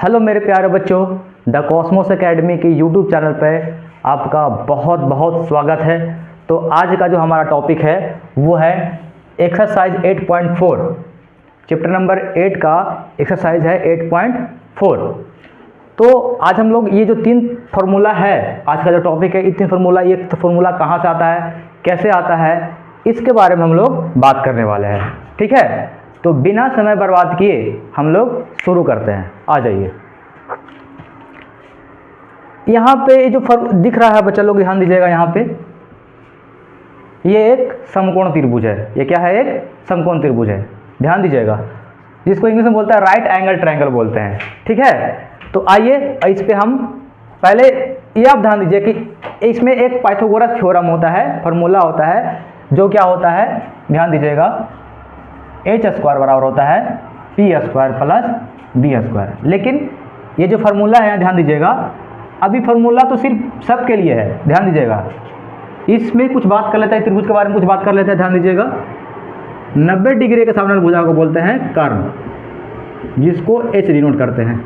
Hello मेरे प्यारे बच्चों, द कॉस्मोस एकेडमी की यूट्यूब चैनल पर आपका बहुत बहुत स्वागत है। तो आज का जो हमारा टॉपिक है वो है एक्सरसाइज 8.4, चैप्टर नंबर 8 का एक्सरसाइज है 8.4। तो आज हम लोग ये जो 3 फार्मूला है, आज का जो टॉपिक है, ये 3 फार्मूला, ये फार्मूला कहाँ से आता है, कैसे आता है, इसके बारे में हम लोग बात करने वाले हैं। ठीक है, तो बिना समय बर्बाद किए हम लोग शुरू करते हैं। आ जाइए। यहाँ पे जो दिख रहा है बच्चा लोग, ध्यान दीजिएगा। यहाँ पे ये एक समकोण त्रिभुज है। ये क्या है? एक समकोण त्रिभुज है। ध्यान दीजिएगा, जिसको इंग्लिश में बोलता है राइट एंगल ट्रायंगल बोलते हैं। ठीक है, तो आइए इस पे हम पहले ये आप ध्यान दीजिए कि इसमें एक पाइथागोरस थ्योरम होता है, फार्मूला होता है, जो क्या होता है, ध्यान दीजिएगा, h स्क्वायर बराबर होता है p square plus b square. लेकिन ये जो फार्मूला है, ध्यान दीजिएगा, अभी फार्मूला तो सिर्फ सबके लिए है। ध्यान दीजिएगा, इसमें कुछ बात कर लेते हैं, त्रिभुज के बारे में कुछ बात कर लेते हैं। ध्यान दीजिएगा, 90 डिग्री के सामने भुजा को बोलते हैं कर्ण, जिसको h डिनोट करते हैं।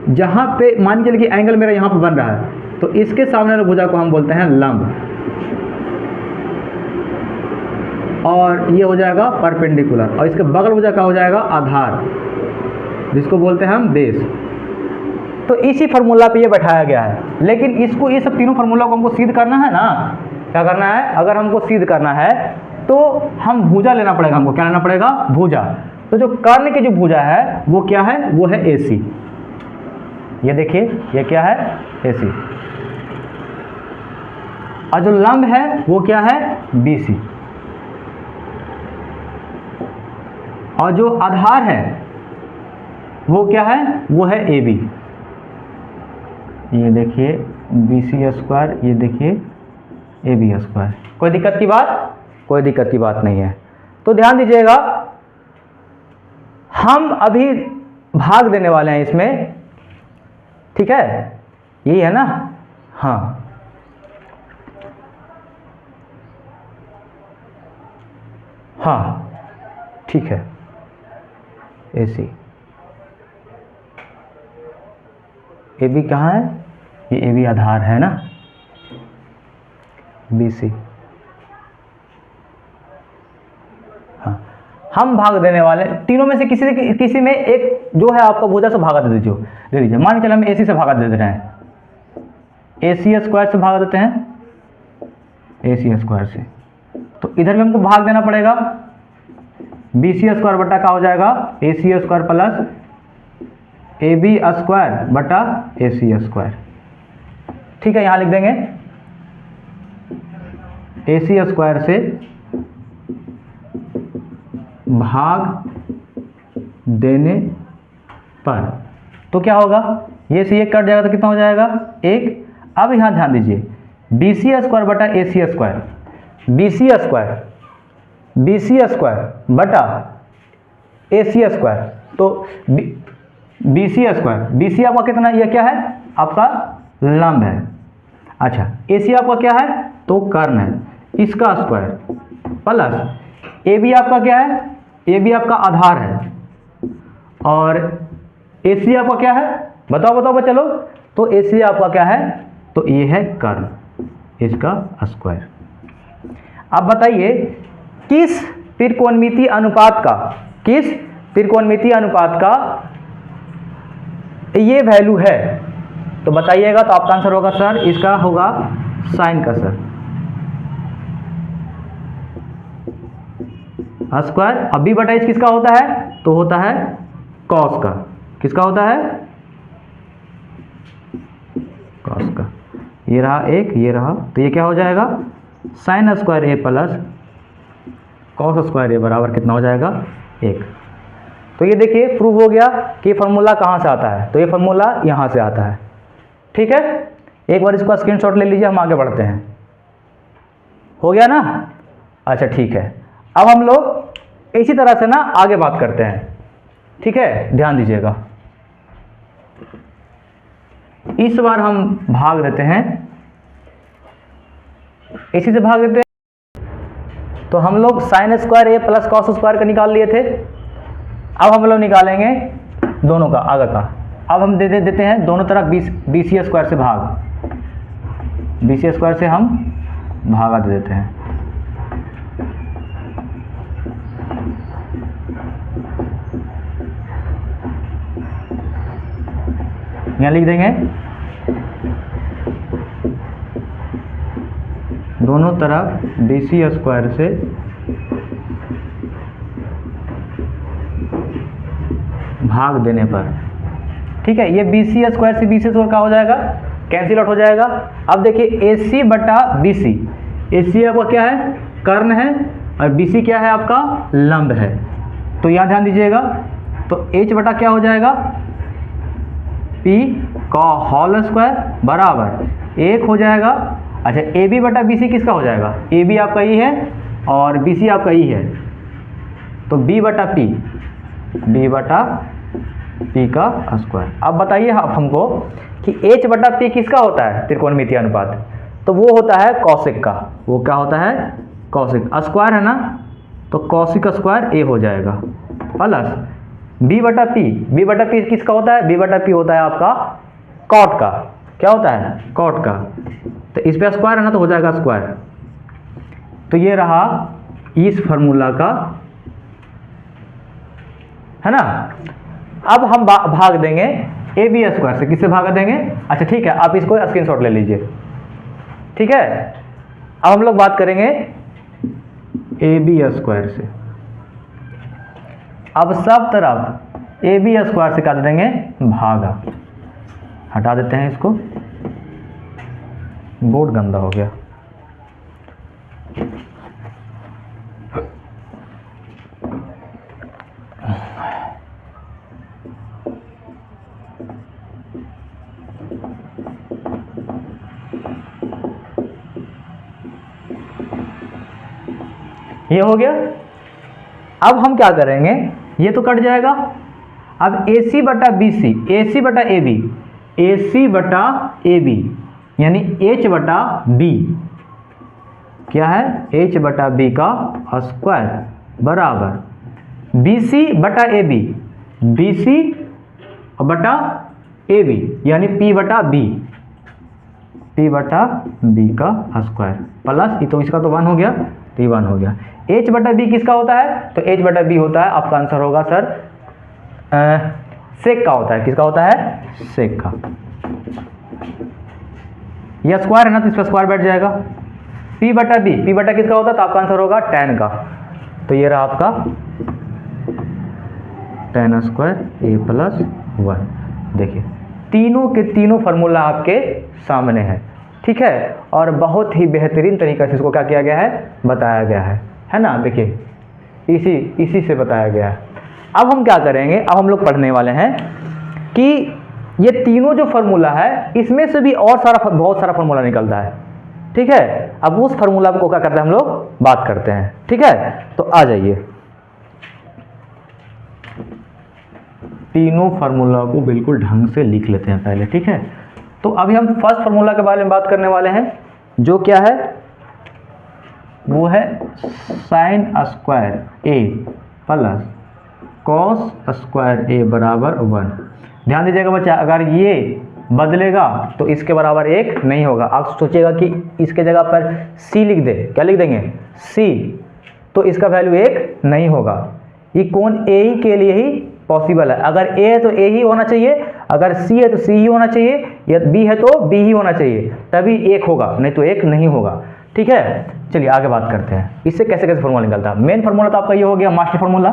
जहाँ पे मान लीजिए कि एंगल मेरा यहाँ पर बन रहा है, तो इसके सामने वाले भुजा को हम बोलते हैं लंब, और ये हो जाएगा परपेंडिकुलर, और इसके बगल भुजा का हो जाएगा आधार, जिसको बोलते हैं हम बेस। तो इसी फार्मूला पे ये बैठाया गया है। लेकिन इसको, ये सब तीनों फार्मूला को हमको सिद्ध करना है ना। क्या करना है? अगर हमको सिद्ध करना है तो हम भुजा लेना पड़ेगा। हमको क्या लेना पड़ेगा? भुजा। तो जो कर्ण की जो भुजा है वो क्या है? वो है AC। ये देखिए, ये क्या है? AC। और जो लंब है वो क्या है? BC। और जो आधार है वो क्या है? वो है AB। ये देखिए BC स्क्वायर, ये देखिए AB स्क्वायर। कोई दिक्कत की बात? कोई दिक्कत की बात नहीं है। तो ध्यान दीजिएगा, हम अभी भाग देने वाले हैं इसमें। ठीक है, यही है ना? हाँ, हाँ, ठीक है। AC, AB कहाँ है? ये AB आधार है ना, BC। हाँ, हम भाग देने वाले तीनों में से किसी में एक जो है आपका भुजा से भागा दे दीजिए। मान के चलो हम AC से भागा दे रहे हैं, AC स्क्वायर से भागा देते हैं, AC स्क्वायर से। तो इधर भी हमको भाग देना पड़ेगा। BC स्क्वायर बटा का हो जाएगा AC square plus AB square बटा AC स्क्वायर। ठीक है, यहाँ लिख देंगे AC स्क्वायर से भाग देने पर तो क्या होगा? ये से ये कट जाएगा तो कितना हो जाएगा? 1। अब यहाँ ध्यान दीजिए, BC स्क्वायर बटा AC स्क्वायर, BC स्क्वायर बटा AC स्क्वायर। तो BC स्क्वायर, BC आपका कितना? ये क्या है? आपका लंब है। अच्छा, AC आपका क्या है? तो कर्ण है, इसका स्क्वायर प्लस AB आपका क्या है? AB आपका आधार है, और AC आपका क्या है? बताओ बच्चा लोग। तो AC आपका क्या है? तो ये है कर्ण, इसका स्क्वायर। अब बताइए किस त्रिकोणमितीय अनुपात का ये वैल्यू है? तो बताइएगा। तो आपका आंसर होगा सर, इसका होगा साइन का सर, स्क्वायर। अब B बटा H किसका होता है? तो होता है कॉस का। किसका होता है? कॉस का। ये रहा एक, ये रहा, तो ये क्या हो जाएगा? Sine square A plus cos square A बराबर कितना हो जाएगा? 1। तो ये देखिए प्रूव हो गया कि फार्मूला कहाँ से आता है। तो ये फार्मूला यहाँ से आता है। ठीक है, एक बार इसका स्क्रीनशॉट ले लीजिए, हम आगे बढ़ते हैं। हो गया ना? अच्छा, ठीक है। अब हम लोग इसी तरह से ना आगे बात करते हैं। ठीक है, ध्यान दीजिएगा, इस बार हम भाग देते हैं, इसी से भाग देते हैं। तो हम लोग sine square A plus cos square का निकाल लिए थे। अब हम लोग निकालेंगे दोनों का, आगे का। अब हम देते हैं दोनों तरफ बी सी स्क्वायर से भाग, बी सी स्क्वायर से हम भागा दे देते हैं। यहाँ लिख देंगे दोनों तरफ बी सी स्क्वायर से भाग देने पर, ठीक है। ये बी सी स्क्वायर से बी सी स्क्वायर का हो जाएगा, कैंसिल आउट हो जाएगा। अब देखिए ए सी बटा बी सी, ए सी आपका क्या है, कर्ण है, और बी सी क्या है आपका, लंब है। तो यहाँ ध्यान दीजिएगा, तो एच बटा क्या हो जाएगा, पी का होल स्क्वायर बराबर 1 हो जाएगा। अच्छा, ए बी बटा बी सी किसका हो जाएगा, ए बी आपका ई है और बी सी आपका ई है, तो बी बटा पी, बी बटा पी का स्क्वायर। अब बताइए आप हमको कि एच बटा पी किसका होता है, त्रिकोणमितीय अनुपात, तो वो होता है कौशिक का। वो क्या होता है, कौशिक। स्क्वायर है ना, तो कौशिक स्क्वायर ए हो जाएगा, प्लस बी बटा पी, बी बटा पी किसका होता है, बी बटा पी होता है आपका कॉट का। क्या होता है, कॉट का। तो इस पे स्क्वायर है ना, तो हो जाएगा स्क्वायर। तो ये रहा इस फार्मूला का, है ना। अब हम भाग देंगे ए बी स्क्वायर से, किससे भाग देंगे, अच्छा ठीक है, आप इसको स्क्रीनशॉट ले लीजिए, ठीक है। अब हम लोग बात करेंगे ए बी स्क्वायर से। अब सब तरफ ए बी स्क्वायर से कर देंगे भागा, हटा देते हैं इसको, बोर्ड गंदा हो गया। ये हो गया। अब हम क्या करेंगे, ये तो कट जाएगा। अब ए सी बटा बी सी, ए सी बटा ए बी, ए सी बटा ए बी यानी एच बटा बी, क्या है, एच बटा बी का स्क्वायर बराबर बी सी बटा ए बी, बी सी बटा ए बी यानी पी बटा बी, पी बटा बी का स्क्वायर, प्लस तो इसका तो 1 हो गया, तो 1 हो गया। एच बटा बी किसका होता है, तो एच बटा बी होता है, आपका आंसर होगा सर सेक का होता है। किसका होता है, सेक का। यह स्क्वायर है ना, तो इस पर स्क्वायर बैठ जाएगा। पी बटा बी, पी बटा किसका होता है, तो आपका आंसर होगा tan का। तो ये रहा आपका tan स्क्वायर ए प्लस 1। देखिए तीनों के तीनों फार्मूला आपके सामने है, ठीक है। और बहुत ही बेहतरीन तरीके से इसको क्या किया गया है, बताया गया है ना। देखिए इसी से बताया गया है। अब हम क्या करेंगे, अब हम लोग पढ़ने वाले हैं कि ये तीनों जो फार्मूला है इसमें से भी और बहुत सारा फार्मूला निकलता है, ठीक है। अब उस फार्मूला को क्या करते हैं हम लोग, बात करते हैं, ठीक है। तो आ जाइए, तीनों फार्मूला को बिल्कुल ढंग से लिख लेते हैं पहले, ठीक है। तो अभी हम फर्स्ट फार्मूला के बारे में बात करने वाले हैं, जो क्या है, वो है साइन स्क्वायर ए प्लस कॉस स्क्वायर ए बराबर 1। ध्यान दीजिएगा बच्चा, अगर ये बदलेगा तो इसके बराबर 1 नहीं होगा। आप सोचिएगा कि इसके जगह पर c लिख दे, क्या लिख देंगे, c, तो इसका वैल्यू 1 नहीं होगा। ये कोण ए ही के लिए ही पॉसिबल है। अगर a है तो a ही होना चाहिए, अगर c है तो c ही होना चाहिए, या b है तो b ही होना चाहिए, तभी 1 होगा, नहीं तो 1 नहीं होगा, ठीक है। चलिए आगे बात करते हैं, इससे कैसे कैसे फार्मूला निकलता है। मेन फार्मूला तो आपका ये हो गया, मास्टर फार्मूला,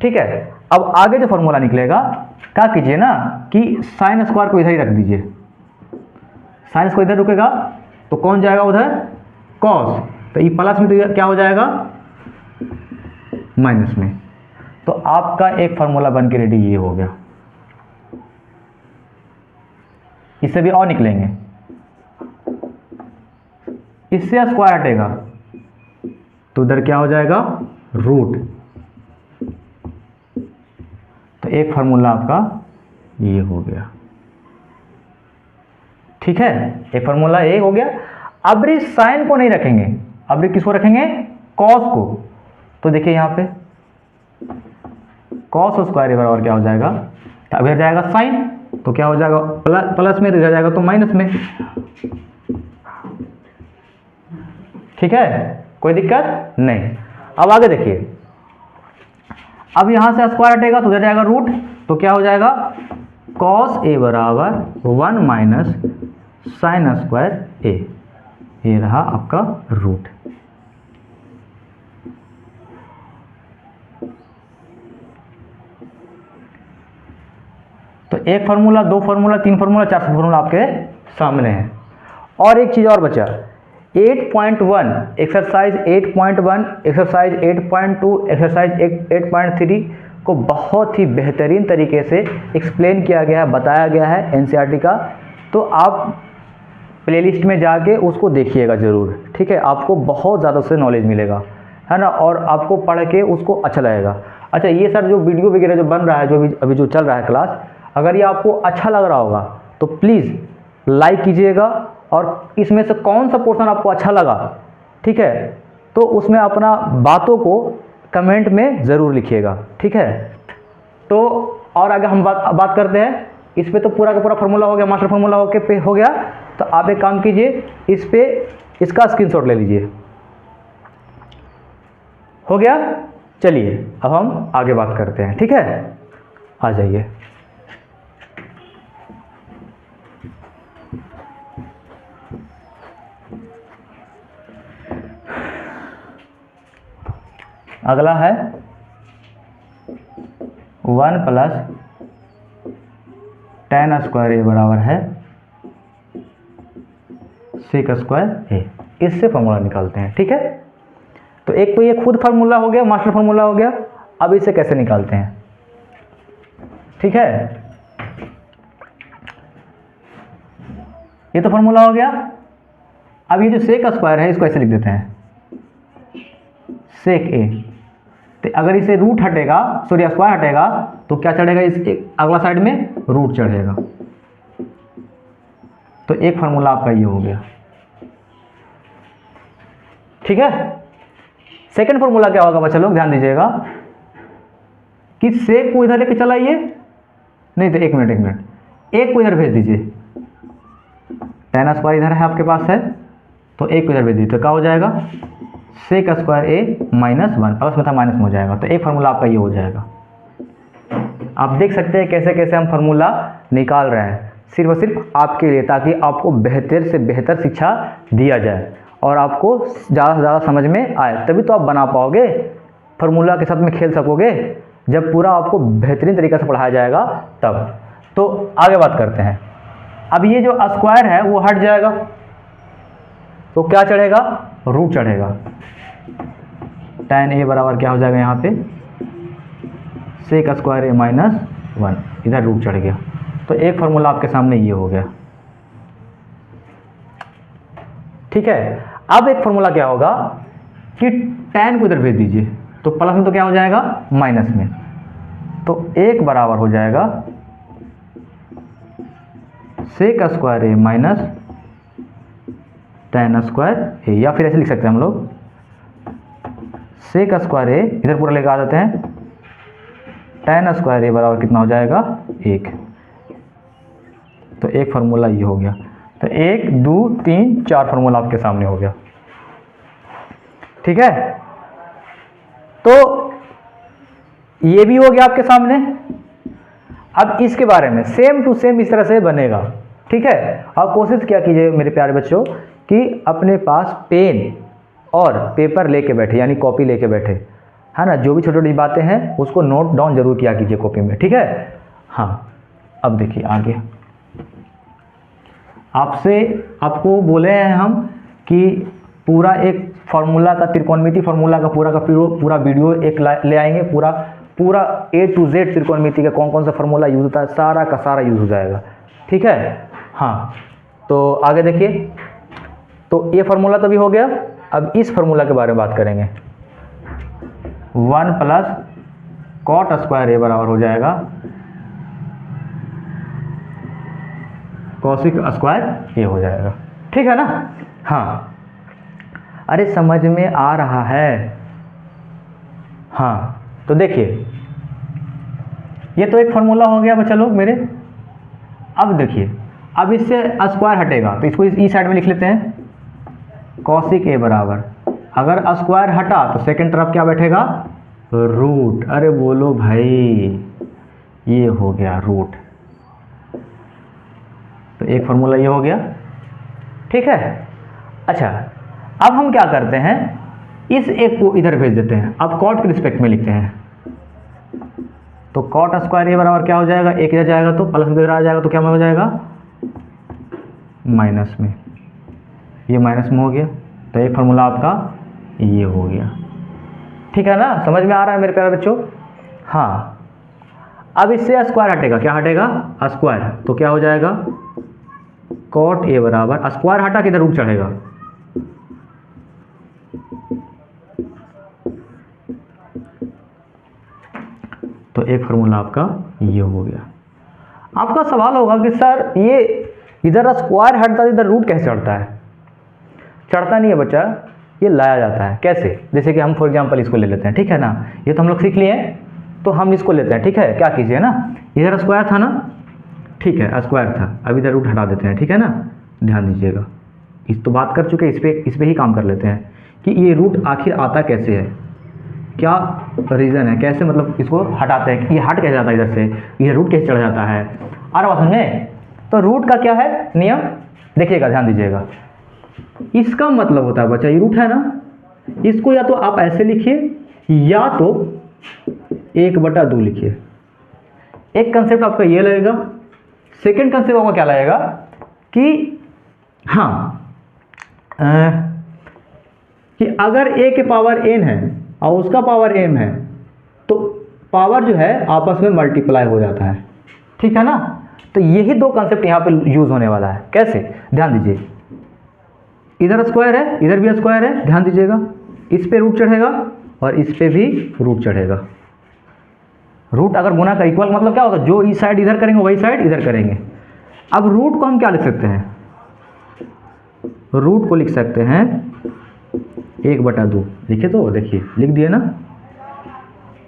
ठीक है। अब आगे जो फार्मूला निकलेगा, क्या कीजिए ना कि साइन स्क्वायर को इधर ही रख दीजिए, साइन स्क्वायर इधर रुकेगा तो कौन जाएगा उधर, कॉस, तो ये प्लस में तो क्या हो जाएगा, माइनस में। तो आपका एक फार्मूला बन के रेडी ये हो गया। इससे भी और निकलेंगे, इससे स्क्वायर हटेगा तो उधर क्या हो जाएगा, रूट। तो एक फार्मूला आपका ये हो गया, ठीक है। एक फार्मूला ये हो गया। अब साइन को नहीं रखेंगे, अब किसको रखेंगे, कॉस को। तो देखिए यहाँ पे कॉस स्क्वायर बराबर क्या हो जाएगा, अब इधर जाएगा साइन, तो क्या हो जाएगा प्लस में, तो इधर जाएगा तो माइनस में। ठीक है, कोई दिक्कत नहीं। अब आगे देखिए, अब यहां से स्क्वायर हटेगा तो उधर जाएगा रूट, तो क्या हो जाएगा cos a बराबर 1 माइनस साइन स्क्वायर a, ये रहा आपका रूट। तो एक फार्मूला, दो फार्मूला, तीन फार्मूला, चार फार्मूला आपके सामने है। और एक चीज और बचा, 8.1 एक्सरसाइज 8.1 एक्सरसाइज 8.2 एक्सरसाइज 8.3 को बहुत ही बेहतरीन तरीके से एक्सप्लेन किया गया है, बताया गया है एनसीईआरटी का। तो आप प्लेलिस्ट में जाके उसको देखिएगा ज़रूर, ठीक है, आपको बहुत ज़्यादा उससे नॉलेज मिलेगा, है ना, और आपको पढ़ के उसको अच्छा लगेगा। अच्छा, ये सर जो वीडियो वगैरह जो बन रहा है, जो अभी जो चल रहा है क्लास, अगर ये आपको अच्छा लग रहा होगा तो प्लीज़ लाइक कीजिएगा, और इसमें से कौन सा पोर्शन आपको अच्छा लगा, ठीक है, तो उसमें अपना बातों को कमेंट में ज़रूर लिखिएगा, ठीक है। तो और आगे हम बात करते हैं। इस पे तो पूरा का पूरा फार्मूला हो गया, मास्टर फार्मूला हो गया। तो आप एक काम कीजिए, इस पे इसका स्क्रीनशॉट ले लीजिए। हो गया, चलिए अब हम आगे बात करते हैं, ठीक है, आ जाइए। अगला है 1 प्लस tan स्क्वायर ए बराबर है सेक स्क्वायर ए। इससे फॉर्मूला निकालते हैं, ठीक है। तो एक तो ये खुद फार्मूला हो गया, मास्टर फार्मूला हो गया। अब इसे कैसे निकालते हैं, ठीक है। ये तो फार्मूला हो गया। अब ये जो सेक स्क्वायर है इसको ऐसे लिख देते हैं, सेक ए। तो अगर इसे रूट हटेगा, सॉरी स्क्वायर हटेगा, तो क्या चढ़ेगा, इस अगला साइड में रूट चढ़ेगा। तो एक फार्मूला आपका ये हो गया, ठीक है। सेकंड फार्मूला क्या होगा बच्चा लोग, ध्यान दीजिएगा कि सेक को इधर लेके चलाइए, नहीं तो एक मिनट, एक को इधर भेज दीजिए। tan स्क्वायर इधर है आपके पास है, तो एक को इधर भेज दीजिए, तो क्या हो जाएगा सेक स्क्वायर ए माइनस 1, प्लस में था माइनस में हो जाएगा। तो एक फार्मूला आपका ये हो जाएगा। आप देख सकते हैं कैसे कैसे हम फार्मूला निकाल रहे हैं, सिर्फ और सिर्फ आपके लिए, ताकि आपको बेहतर से बेहतर शिक्षा दिया जाए और आपको ज़्यादा से ज़्यादा समझ में आए। तभी तो आप बना पाओगे, फार्मूला के साथ में खेल सकोगे, जब पूरा आपको बेहतरीन तरीके से पढ़ाया जाएगा तब। तो आगे बात करते हैं। अब ये जो स्क्वायर है वो हट जाएगा, तो क्या चढ़ेगा, रूट चढ़ेगा। tan ए बराबर क्या हो जाएगा, यहाँ पे सेक स्क्वायर ए माइनस 1, इधर रूट चढ़ गया। तो एक फार्मूला आपके सामने ये हो गया, ठीक है। अब एक फार्मूला क्या होगा कि tan को इधर भेज दीजिए, तो प्लस में तो क्या हो जाएगा माइनस में, तो एक बराबर हो जाएगा सेक स्क्वायर ए माइनस tan स्क्वायर ए, या फिर ऐसे लिख सकते हैं हम लोग, सेक स्क्वायर ए इधर पूरा लेकर आ जाते हैं, tan स्क्वायर ए बराबर कितना हो जाएगा 1। तो एक फार्मूला ये हो गया। तो 1 2 3 4 फार्मूला आपके सामने हो गया, ठीक है। तो ये भी हो गया आपके सामने। अब इसके बारे में सेम टू सेम इस तरह से बनेगा, ठीक है। और कोशिश क्या कीजिए मेरे प्यारे बच्चों कि अपने पास पेन और पेपर लेके बैठे, यानी कॉपी लेके बैठे, है ना। जो भी छोटी छोटी बातें हैं उसको नोट डाउन जरूर किया कीजिए कॉपी में, ठीक है। हाँ, अब देखिए आगे आपको बोले हैं हम कि पूरा एक फार्मूला का, त्रिकोणमिति फार्मूला का पूरा वीडियो एक ले आएंगे। पूरा A to Z त्रिकोणमिति का कौन कौन सा फार्मूला यूज होता है, सारा का सारा यूज हो जाएगा, ठीक है। हाँ, तो आगे देखिए। तो ये फार्मूला तो भी हो गया। अब इस फार्मूला के बारे में बात करेंगे। 1 प्लस कॉट स्क्वायर ए बराबर हो जाएगा कॉसिक स्क्वायर ए हो जाएगा, ठीक है ना। हाँ, अरे समझ में आ रहा है। हाँ, तो देखिए ये तो एक फार्मूला हो गया बच्चा लोग मेरे। अब देखिए, अब इससे स्क्वायर हटेगा तो इसको इस साइड में लिख लेते हैं, कॉसिक ए बराबर, अगर स्क्वायर हटा तो सेकंड तरफ क्या बैठेगा, रूट। अरे बोलो भाई, ये हो गया रूट। तो एक फार्मूला ये हो गया, ठीक है। अच्छा, अब हम क्या करते हैं, इस एक को इधर भेज देते हैं, अब कॉट के रिस्पेक्ट में लिखते हैं। तो कॉट स्क्वायर ए बराबर क्या हो जाएगा, एक इधर जाएगा तो प्लस में इधर आ जाएगा तो क्या में हो जाएगा, माइनस में। ये माइनस में हो गया, तो एक फार्मूला आपका ये हो गया, ठीक है ना। समझ में आ रहा है मेरे प्यारे बच्चों। हाँ, अब इससे स्क्वायर हटेगा, क्या हटेगा, स्क्वायर, तो क्या हो जाएगा, कॉट ए बराबर, स्क्वायर हटा के इधर रूट चढ़ेगा, तो एक फार्मूला आपका ये हो गया। आपका सवाल होगा कि सर ये इधर स्क्वायर हटता है, इधर रूट कैसे चढ़ता है। चढ़ता नहीं है बच्चा, ये लाया जाता है। कैसे, जैसे कि हम फॉर एग्जांपल इसको ले लेते हैं, ठीक है ना। ये तो हम लोग सीख लिए हैं, तो हम इसको लेते हैं, ठीक है। क्या कीजिए ना, इधर स्क्वायर था ना, ठीक है, स्क्वायर था, अब इधर रूट हटा देते हैं, ठीक है ना। ध्यान दीजिएगा, इस तो बात कर चुके, इस पे ही काम कर लेते हैं कि ये रूट आखिर आता कैसे है, क्या रीज़न है, कैसे मतलब इसको हटाते हैं, ये हट कैसे जाता है इधर से, ये रूट कैसे चढ़ जाता है। आ रहा बात समझे। तो रूट का क्या है नियम, देखिएगा, ध्यान दीजिएगा। इसका मतलब होता है बच्चा, ये रूट है ना, इसको या तो आप ऐसे लिखिए या तो 1/2 लिखिए। एक कंसेप्ट आपका ये लगेगा। सेकंड कंसेप्ट आपका क्या लगेगा कि हाँ, कि अगर a के पावर n है और उसका पावर m है तो पावर जो है आपस में मल्टीप्लाई हो जाता है, ठीक है ना। तो यही दो कंसेप्ट यहाँ पे यूज होने वाला है। कैसे, ध्यान दीजिए, इधर स्क्वायर है, इधर भी स्क्वायर है, ध्यान दीजिएगा, इस पे रूट चढ़ेगा और इस पे भी रूट चढ़ेगा। रूट अगर गुना का इक्वल मतलब क्या होगा, जो इस साइड इधर करेंगे वही साइड इधर करेंगे। अब रूट को हम क्या लिख सकते हैं, रूट को लिख सकते हैं 1/2, लिखे तो देखिए, लिख दिए ना।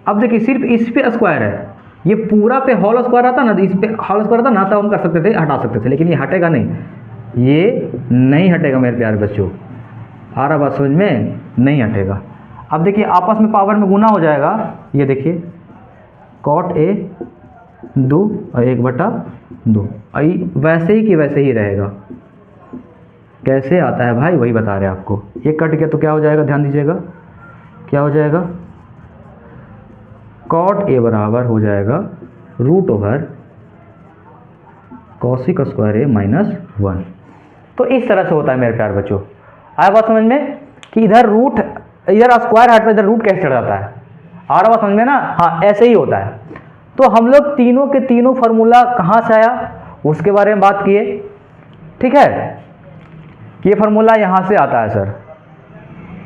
अब देखिए, सिर्फ इस पे स्क्वायर है, ये पूरा पे होल स्क्वायर आता ना, इस पे होल स्क्वायर आता ना, तो हम कर सकते थे, हटा सकते थे, लेकिन ये हटेगा नहीं, ये नहीं हटेगा मेरे प्यारे बच्चों। आ रहा बात समझ में, नहीं हटेगा। अब देखिए, आपस में पावर में गुना हो जाएगा, ये देखिए, कॉट ए 2 और 1/2, वैसे ही कि वैसे ही रहेगा। कैसे आता है भाई, वही बता रहे हैं आपको। ये कट गया तो क्या हो जाएगा, ध्यान दीजिएगा, क्या हो जाएगा, कॉट ए बराबर हो जाएगा √ओवर कॉसिक स्क्वायर ए -1। तो इस तरह से होता है मेरे प्यारे बच्चों। आया बात समझ में कि इधर रूट, इधर स्क्वायर हटता है, इधर रूट कैसे चढ़ जाता है। आ रहा बात समझ में ना। हाँ, ऐसे ही होता है। तो हम लोग तीनों के तीनों फार्मूला कहाँ से आया उसके बारे में बात किए, ठीक है। ये फार्मूला यहाँ से आता है सर।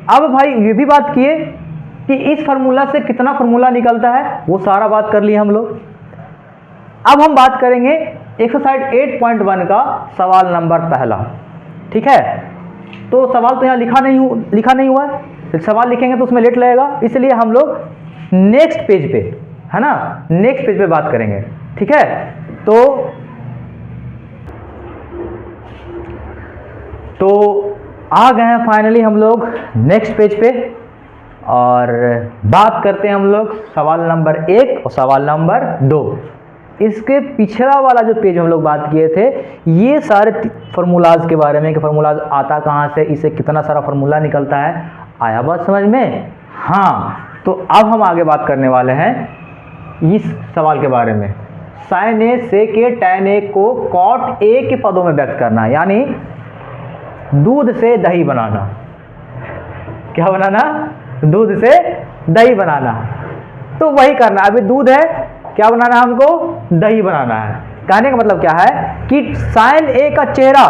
अब भाई ये भी बात किए कि इस फार्मूला से कितना फार्मूला निकलता है, वो सारा बात कर लिए हम लोग। अब हम बात करेंगे एक्सरसाइज 8.1 का सवाल नंबर पहला, ठीक है। तो सवाल तो यहाँ लिखा नहीं हुआ है, सवाल लिखेंगे तो उसमें लेट लगेगा, इसलिए हम लोग नेक्स्ट पेज पे, है ना, नेक्स्ट पेज पे बात करेंगे, ठीक है। तो आ गए हैं फाइनली हम लोग नेक्स्ट पेज पे, और बात करते हैं हम लोग सवाल नंबर 1 और सवाल नंबर 2। इसके पिछला वाला जो पेज हम लोग बात किए थे, ये सारे फार्मूलाज के बारे में कि फार्मूलाज आता कहाँ से, इससे कितना सारा फार्मूला निकलता है। आया बात समझ में। हाँ, तो अब हम आगे बात करने वाले हैं इस सवाल के बारे में, sign A sec A tan A को कॉट ए के पदों में व्यक्त करना, यानी दूध से दही बनाना। क्या बनाना, दूध से दही बनाना। तो वही करना, अभी दूध है, क्या बनाना है हमको, दही बनाना है। कहने का मतलब क्या है कि साइन ए का चेहरा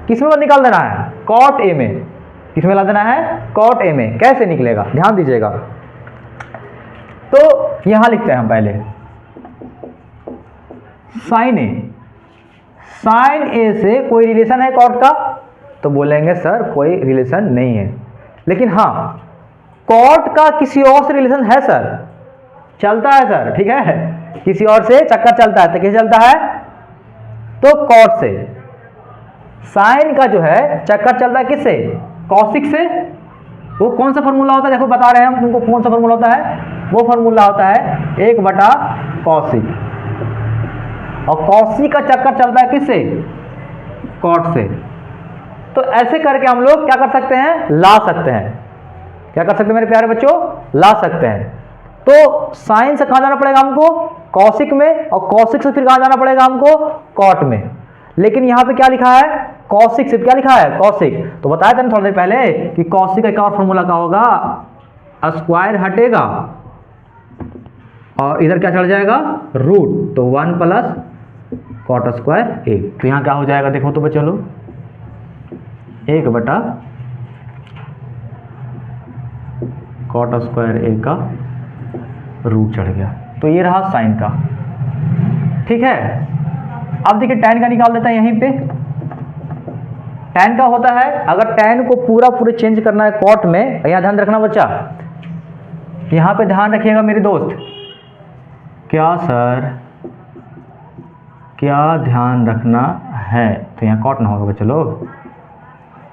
किसमें निकाल देना है, कॉट ए में। किसमें ला देना है, कॉट ए में। कैसे निकलेगा, ध्यान दीजिएगा। तो यहां लिखते हैं हम पहले साइन ए, साइन ए से कोई रिलेशन है कॉट का, तो बोलेंगे सर कोई रिलेशन नहीं है। लेकिन हाँ, कॉट का किसी और से रिलेशन है सर, चलता है सर, ठीक है, किसी और से चक्कर चलता है, तो किसे चलता है, तो कॉट से। साइन का जो है चक्कर चलता है किससे, कॉसिक से। वो कौन सा फॉर्मूला होता है, देखो बता रहे हैं हम तुमको कौन सा फॉर्मूला होता है, वो फॉर्मूला होता है 1 बटा कॉसिक, और कॉसिक का चक्कर चलता है किससे, कॉट से। तो ऐसे करके हम लोग क्या कर सकते हैं, ला सकते हैं, क्या कर सकते हैं मेरे प्यारे बच्चों, ला सकते हैं। तो साइन से कहां जाना पड़ेगा हमको, कॉसिक में, और कॉसिक से फिर कहां जाना पड़ेगा हमको, कॉट में। लेकिन यहां पे क्या लिखा है, कॉसिक से क्या लिखा है, कॉसिक। तो बताया था ना थोड़ी देर पहले कि कॉसिक का एक और फॉर्मूला का होगा, स्क्वायर हटेगा और इधर क्या चढ़ जाएगा, रूट, तो 1 प्लस कॉट स्क्वायर ए। तो यहां क्या हो जाएगा, देखो तो बच्चों लोग, 1 बटा कॉट स्क्वायर ए का रूट चढ़ गया। तो ये रहा साइन का, ठीक है। अब देखिए टैन का निकाल देता है यहीं पे। टैन का होता है, अगर टैन को पूरे चेंज करना है कॉट में, यहां ध्यान रखना बच्चा, यहां पे ध्यान रखिएगा मेरे दोस्त। क्या सर, क्या ध्यान रखना है, तो यहाँ कॉट ना होगा बच्चे लोग,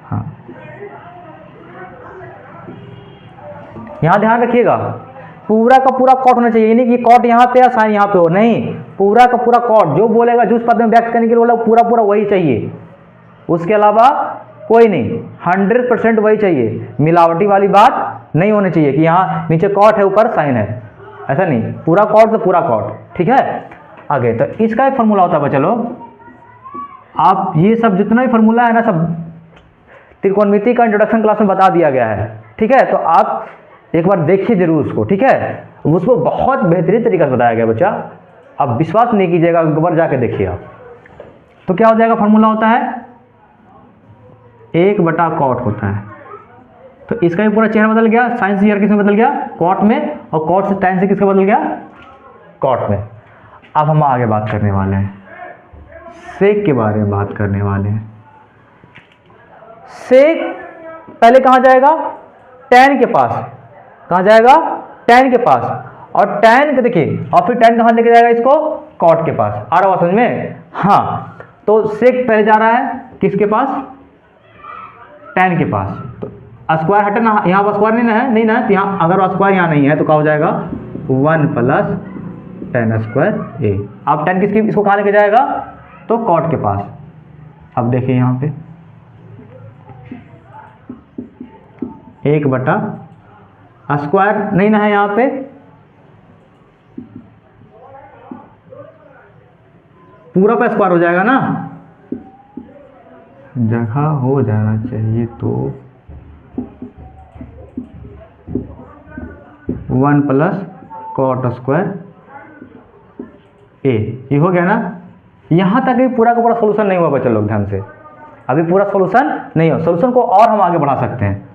हाँ यहां ध्यान रखिएगा, पूरा का पूरा कॉट होना चाहिए, नहीं कि कॉट यहाँ पे या साइन यहाँ पे हो, नहीं, पूरा का पूरा कॉट, जो बोलेगा जिस पद में व्यक्त करने के लिए बोला पूरा पूरा वही चाहिए, उसके अलावा कोई नहीं, 100% वही चाहिए। मिलावटी वाली बात नहीं होनी चाहिए कि यहाँ नीचे कॉट है ऊपर साइन है, ऐसा नहीं, पूरा कॉट तो पूरा कॉट, ठीक है। आगे तो इसका एक फॉर्मूला होता है बच्चा लोग, आप ये सब जितना भी फॉर्मूला है ना, सब त्रिकोणमिति का इंट्रोडक्शन क्लास में बता दिया गया है, ठीक है। तो आप एक बार देखिए जरूर उसको, ठीक है, उसको बहुत बेहतरीन तरीके से बताया गया बच्चा, आप विश्वास नहीं कीजिएगा, एक बार जाके देखिए आप। तो क्या हो जाएगा, फॉर्मूला होता है 1 बटा कॉट होता है। तो इसका भी पूरा चेहरा बदल गया, साइन से किस में बदल गया, कॉट में, और कॉट से टैन से किसका बदल गया, कॉट में। अब हम आगे बात करने वाले हैं, सेक के बारे में बात करने वाले हैं। सेक पहले कहां जाएगा, टैन के पास, कहां जाएगा, टैन के पास, और टैन के देखिए, और फिर टैन कहां लेके जाएगा इसको, कॉट के पास। आ रहा समझ में, हाँ। तो सेक पहले जा रहा है किसके पास, टैन के पास। तो स्क्वायर हटे ना, यहाँ पर स्क्वायर नहीं ना है, नहीं ना, तो यहाँ अगर स्क्वायर यहाँ नहीं है तो क्या हो जाएगा, 1 प्लस टैन स्क्वायर ए। अब टैन किसकी, इसको कहाँ लेके जाएगा, तो कॉट के पास। अब देखिए यहाँ पे 1 बटा स्क्वायर नहीं ना है, यहाँ पे पूरा पे स्क्वायर हो जाएगा ना, जगह हो जाना चाहिए, तो 1 प्लस कॉट स्क्वायर ए, ये हो गया ना। यहां तक भी पूरा का पूरा सोल्यूशन नहीं हुआ बच्चे लोग, ध्यान से, अभी पूरा सोल्यूशन नहीं हो, सोल्यूशन को और हम आगे बढ़ा सकते हैं,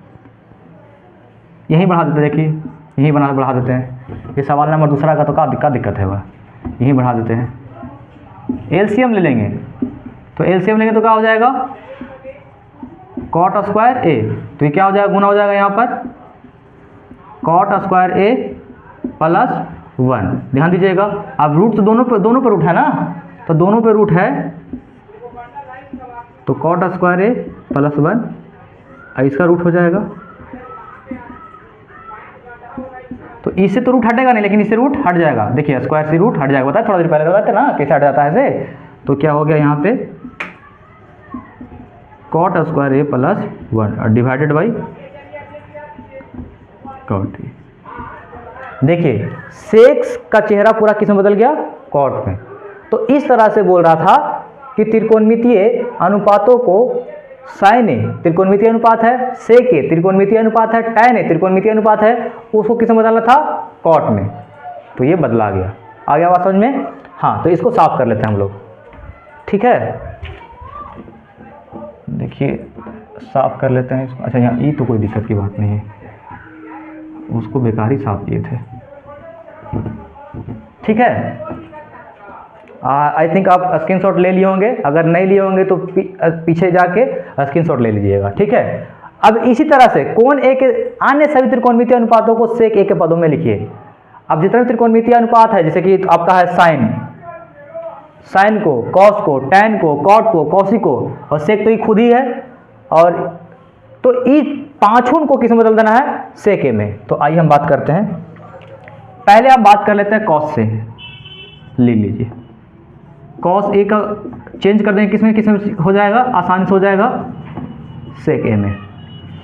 यहीं बढ़ा देते हैं, देखिए यहीं बढ़ा देते हैं। ये सवाल नंबर दूसरा का तो क्या दिक्कत है, वह यहीं बढ़ा देते हैं। एलसीएम ले लेंगे, तो एलसीएम लेंगे तो क्या हो जाएगा, कॉट स्क्वायर ए, तो ये क्या हो जाएगा, गुना हो जाएगा यहाँ पर, कॉट स्क्वायर ए प्लस 1। ध्यान दीजिएगा, अब रूट तो दोनों पे रूट है ना, तो दोनों पे रूट है, तो कॉट स्क्वायर ए प्लस 1, इसका रूट हो जाएगा। तो इससे तो रूट हटेगा नहीं, लेकिन इससे रूट हट जाएगा, देखिए स्क्वायर से रूट हट जाएगा, बताया थोड़ा देर पहले बताते ना कैसे हट जाता है ऐसे। तो क्या हो गया यहाँ पे, कॉट स्क्वायर ए प्लस 1 और डिवाइडेड बाई कॉट ए। देखिए सेक्स का चेहरा पूरा किस में बदल गया, कॉट में। तो इस तरह से बोल रहा था कि त्रिकोणमितीय अनुपातों को साइन ए त्रिकोणमितीय अनुपात है, सेक ए त्रिकोणमितीय अनुपात है, टैन ए त्रिकोणमितीय अनुपात है, उसको किस में बदलना था, कॉट में। तो ये बदला गया, आ गया बात समझ में। हाँ, तो इसको साफ कर लेते हैं हम लोग, ठीक है। देखिए साफ कर लेते हैं इसको। अच्छा यहाँ ई तो कोई दिक्कत की बात नहीं है, उसको बेकार ही साफ किए थे, ठीक है। आई थिंक आप स्क्रीनशॉट ले लिए होंगे, अगर नहीं लिए होंगे तो पीछे जाके स्क्रीनशॉट ले लीजिएगा, ठीक है। अब इसी तरह से कोण ए के अन्य सभी त्रिकोणमितीय अनुपातों को सेक ए के पदों में लिखिए। अब जितना भी त्रिकोणमितीय अनुपात है, जैसे कि आपका है साइन को, कॉस को, टैन को, कॉट को, कॉसी को, और सेक तो ये खुद ही है, और तो ये पांचों को किस में बदल देना है, सेक ए में। तो आइए हम बात करते हैं। पहले आप बात कर लेते हैं कॉस से, ले लीजिए कॉस ए का चेंज कर देंगे किस में हो जाएगा, आसानी से हो जाएगा सेक ए में,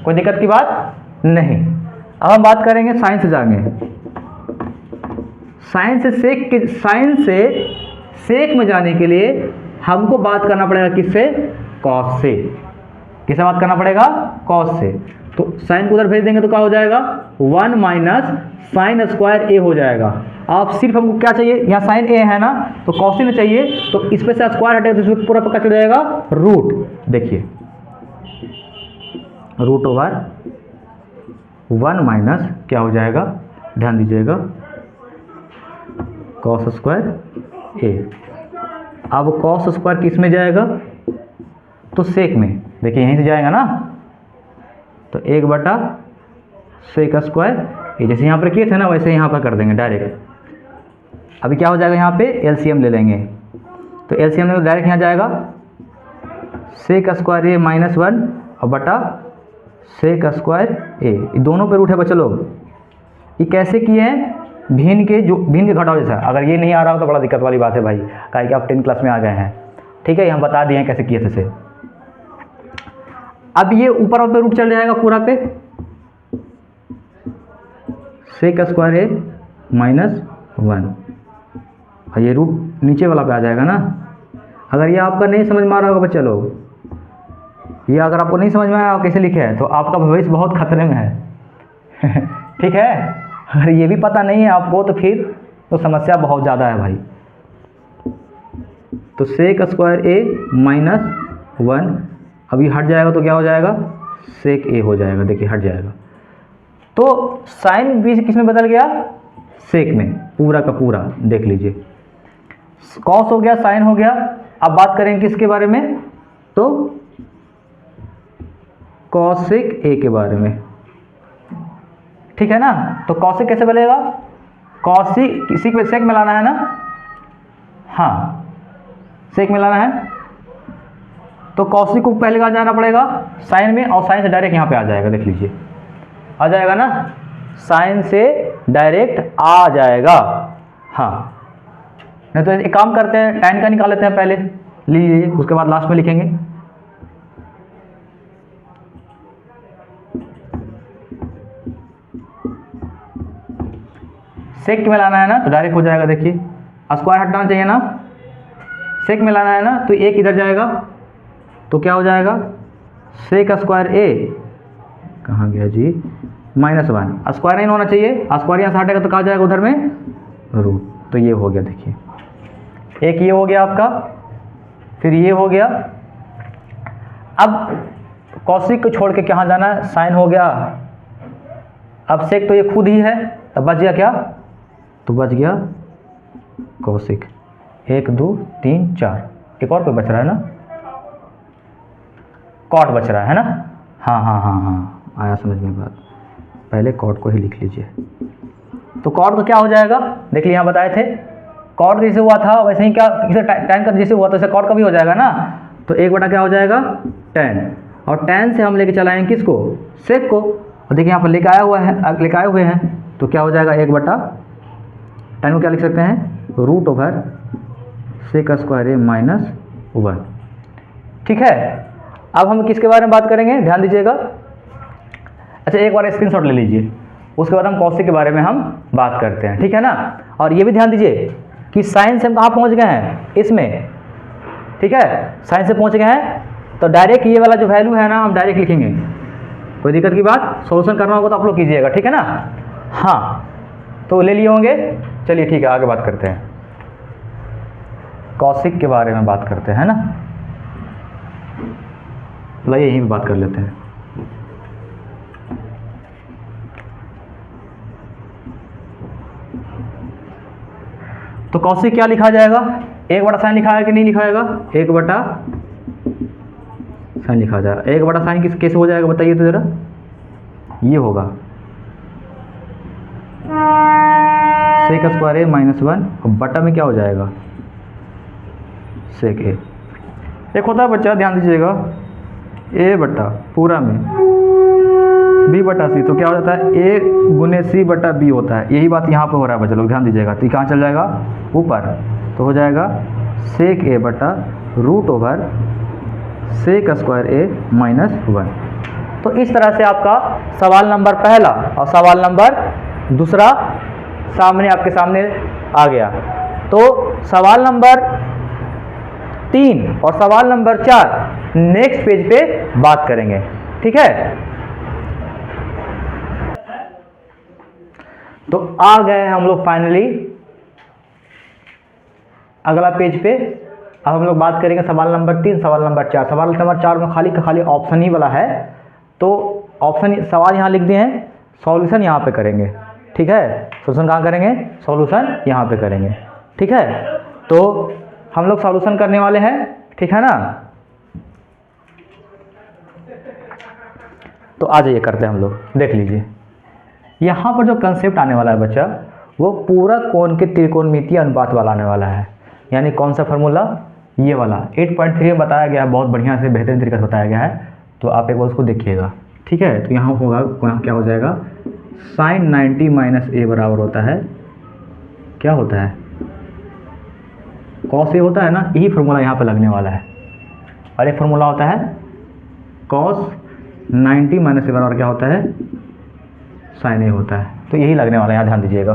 कोई दिक्कत की बात नहीं। अब हम बात करेंगे साइन से जाएंगे, साइन से सेक में जाने के लिए हमको बात करना पड़ेगा किससे, कॉस से। किससे बात करना पड़ेगा, कॉस से। तो साइन को उधर भेज देंगे तो क्या हो जाएगा, 1 माइनस साइन स्क्वायर ए हो जाएगा। आप सिर्फ हमको क्या चाहिए, यहाँ साइन ए है ना, तो कॉसी में चाहिए, तो इस पे से स्क्वायर हटेगा तो इसमें पूरा पक्का चल जाएगा रूट। देखिए रूट ओवर 1 माइनस क्या हो जाएगा, ध्यान दीजिएगा, कॉस स्क्वायर ए। अब कॉस स्क्वायर किस में जाएगा, तो सेक में। देखिए यहीं से जाएगा ना, तो 1 बटा सेक स्क्वायर ए, जैसे यहाँ पर किए थे ना वैसे यहाँ पर कर देंगे डायरेक्ट। अभी क्या हो जाएगा, यहाँ पे एलसीएम ले लेंगे, तो एलसीएम में डायरेक्ट यहाँ जाएगा सेक स्क्वायर ए माइनस 1 और बटा सेक स्क्वायर ए, दोनों पे रूट है बच्चे लोग। ये कैसे किए हैं, भिन्न के घटाव जैसा। अगर ये नहीं आ रहा हो तो बड़ा दिक्कत वाली बात है भाई, काहे कि आप 10 क्लास में आ गए हैं, ठीक है, हम बता दिए हैं कैसे किए थे से। अब ये ऊपर पे रूट चल जाएगा पूरा पे, सेक स्क्वायर ए माइनस 1, और ये रूट नीचे वाला पे आ जाएगा ना। अगर ये आपका नहीं समझ में आ रहा होगा बच्चे लोग, ये अगर आपको नहीं समझ में आया कैसे लिखे है, तो आपका भविष्य बहुत खतरे में है ठीक है, अगर ये भी पता नहीं है आपको तो फिर तो समस्या बहुत ज़्यादा है भाई। तो सेक स्क्वायर ए माइनस 1, अभी हट जाएगा तो क्या हो जाएगा, सेक ए हो जाएगा। देखिए हट जाएगा, तो साइन भी किस में बदल गया, सेक में, पूरा का पूरा। देख लीजिए कॉस हो गया, साइन हो गया। अब बात करेंगे किसके बारे में, तो कॉसेक ए के बारे में, ठीक है ना। तो कॉसेक कैसे बनेगा, कॉसिक किसी पे सेक में लाना है ना, हाँ सेक में लाना है, तो कॉसिक को पहले कहाँ जाना पड़ेगा, साइन में, और साइन से डायरेक्ट यहाँ पे आ जाएगा। देख लीजिए आ जाएगा ना, साइन से डायरेक्ट आ जाएगा। हाँ नहीं तो एक काम करते हैं, tan का निकाल लेते हैं पहले, लीजिए, उसके बाद लास्ट में लिखेंगे। सेक में लाना है ना तो डायरेक्ट हो जाएगा। देखिए स्क्वायर हटाना चाहिए ना, सेक में लाना है ना, तो एक इधर जाएगा तो क्या हो जाएगा, सेक स्क्वायर ए कहाँ गया जी, माइनस 1, स्क्वायर नहीं होना चाहिए, स्क्वायर यहाँ से हटेगा तो कहाँ जाएगा, उधर में रूट। तो ये हो गया, देखिए एक ये हो गया आपका, फिर ये हो गया। अब कॉसिक को छोड़ के कहाँ जाना है, साइन हो गया। अब सेक तो ये खुद ही है, तब बच गया क्या, तो बच गया कॉसिक। 1 2 3 4, एक और कोई बच रहा है ना, कॉट बच रहा है ना। हाँ हाँ हाँ हाँ आया समझ में बात, पहले कॉट को ही लिख लीजिए। तो कॉट तो क्या हो जाएगा, देख लीजिए यहाँ बताए थे, कॉट जैसे हुआ था वैसे ही क्या इसे tan का जैसे हुआ तो इसे कॉट का भी हो जाएगा ना। तो 1 बटा क्या हो जाएगा, tan, और tan से हम लेके चलाएंगे किसको, सेक को। और देखिए यहाँ पर लेके आए हुए हैं, तो क्या हो जाएगा 1 बटा tan को क्या लिख सकते हैं, रूट ओवर सेक स्क्वायर ए माइनस 1, ठीक है। अब हम किसके बारे में बात करेंगे, ध्यान दीजिएगा। अच्छा एक बार स्क्रीनशॉट ले लीजिए, उसके बाद हम कॉसिक के बारे में हम बात करते हैं, ठीक है ना। और ये भी ध्यान दीजिए कि साइन से हम कहाँ पहुँच गए हैं, इसमें, ठीक है, साइन से पहुँच गए हैं, तो डायरेक्ट ये वाला जो वैल्यू है ना हम डायरेक्ट लिखेंगे, कोई दिक्कत की बात। सॉल्यूशन करना होगा तो आप लोग कीजिएगा, ठीक है ना। हाँ तो ले लिए होंगे, चलिए ठीक है आगे बात करते हैं, कॉसिक के बारे में बात करते हैं ना। लाइए यहीं पे बात कर लेते हैं। तो कॉसिक क्या लिखा जाएगा, 1 बटा साइन लिखा है कि नहीं लिखा जाएगा, 1 बटा साइन लिखा जाएगा। 1 बटा साइन किस कैसे हो जाएगा बताइए तो जरा, ये होगा सेक स्क्वायर ए माइनस 1 और बटा में क्या हो जाएगा सेक ए। एक होता है बच्चा, ध्यान दीजिएगा, ए बटा पूरा में बी बटा सी, तो क्या हो जाता है ए गुने सी बटा बी होता है। यही बात यहाँ पे हो रहा है बच्चा लोग, ध्यान दीजिएगा। तो कहाँ चल जाएगा ऊपर, तो हो जाएगा सेक ए बटा रूट ओवर सेक स्क्वायर ए माइनस 1। तो इस तरह से आपका सवाल नंबर पहला और सवाल नंबर दूसरा सामने आपके सामने आ गया। तो सवाल नंबर 3 और सवाल नंबर 4 नेक्स्ट पेज पे बात करेंगे, ठीक है। तो आ गए हम लोग फाइनली अगला पेज पे। अब हम लोग बात करेंगे सवाल नंबर 3 सवाल नंबर 4। सवाल नंबर 4 में खाली का खाली ऑप्शन ही वाला है, तो ऑप्शन सवाल यहाँ लिख दिए हैं, सॉल्यूशन यहाँ पे करेंगे, ठीक है। सॉल्यूशन कहाँ करेंगे, सॉल्यूशन यहाँ पे करेंगे, ठीक है। तो हम लोग सॉल्यूशन करने वाले हैं, ठीक है ना। तो आ जाइए करते हैं हम लोग, देख लीजिए। यहाँ पर जो कंसेप्ट आने वाला है बच्चा, वो पूरा कोण के त्रिकोणमितीय अनुपात वाला आने वाला है। यानी कौन सा फार्मूला, ये वाला 8.3 में बताया गया है, बहुत बढ़िया से बेहतरीन तरीके से बताया गया है। तो आप एक बार उसको देखिएगा, ठीक है। तो यहाँ होगा क्या हो जाएगा, साइन 90 माइनस ए बराबर होता है, क्या होता है कॉस ए होता है ना। यही फार्मूला यहाँ पे लगने वाला है। और एक फार्मूला होता है कॉस 90 माइनस ए बराबर क्या होता है साइन ए होता है। तो यही लगने वाला है, यहाँ ध्यान दीजिएगा।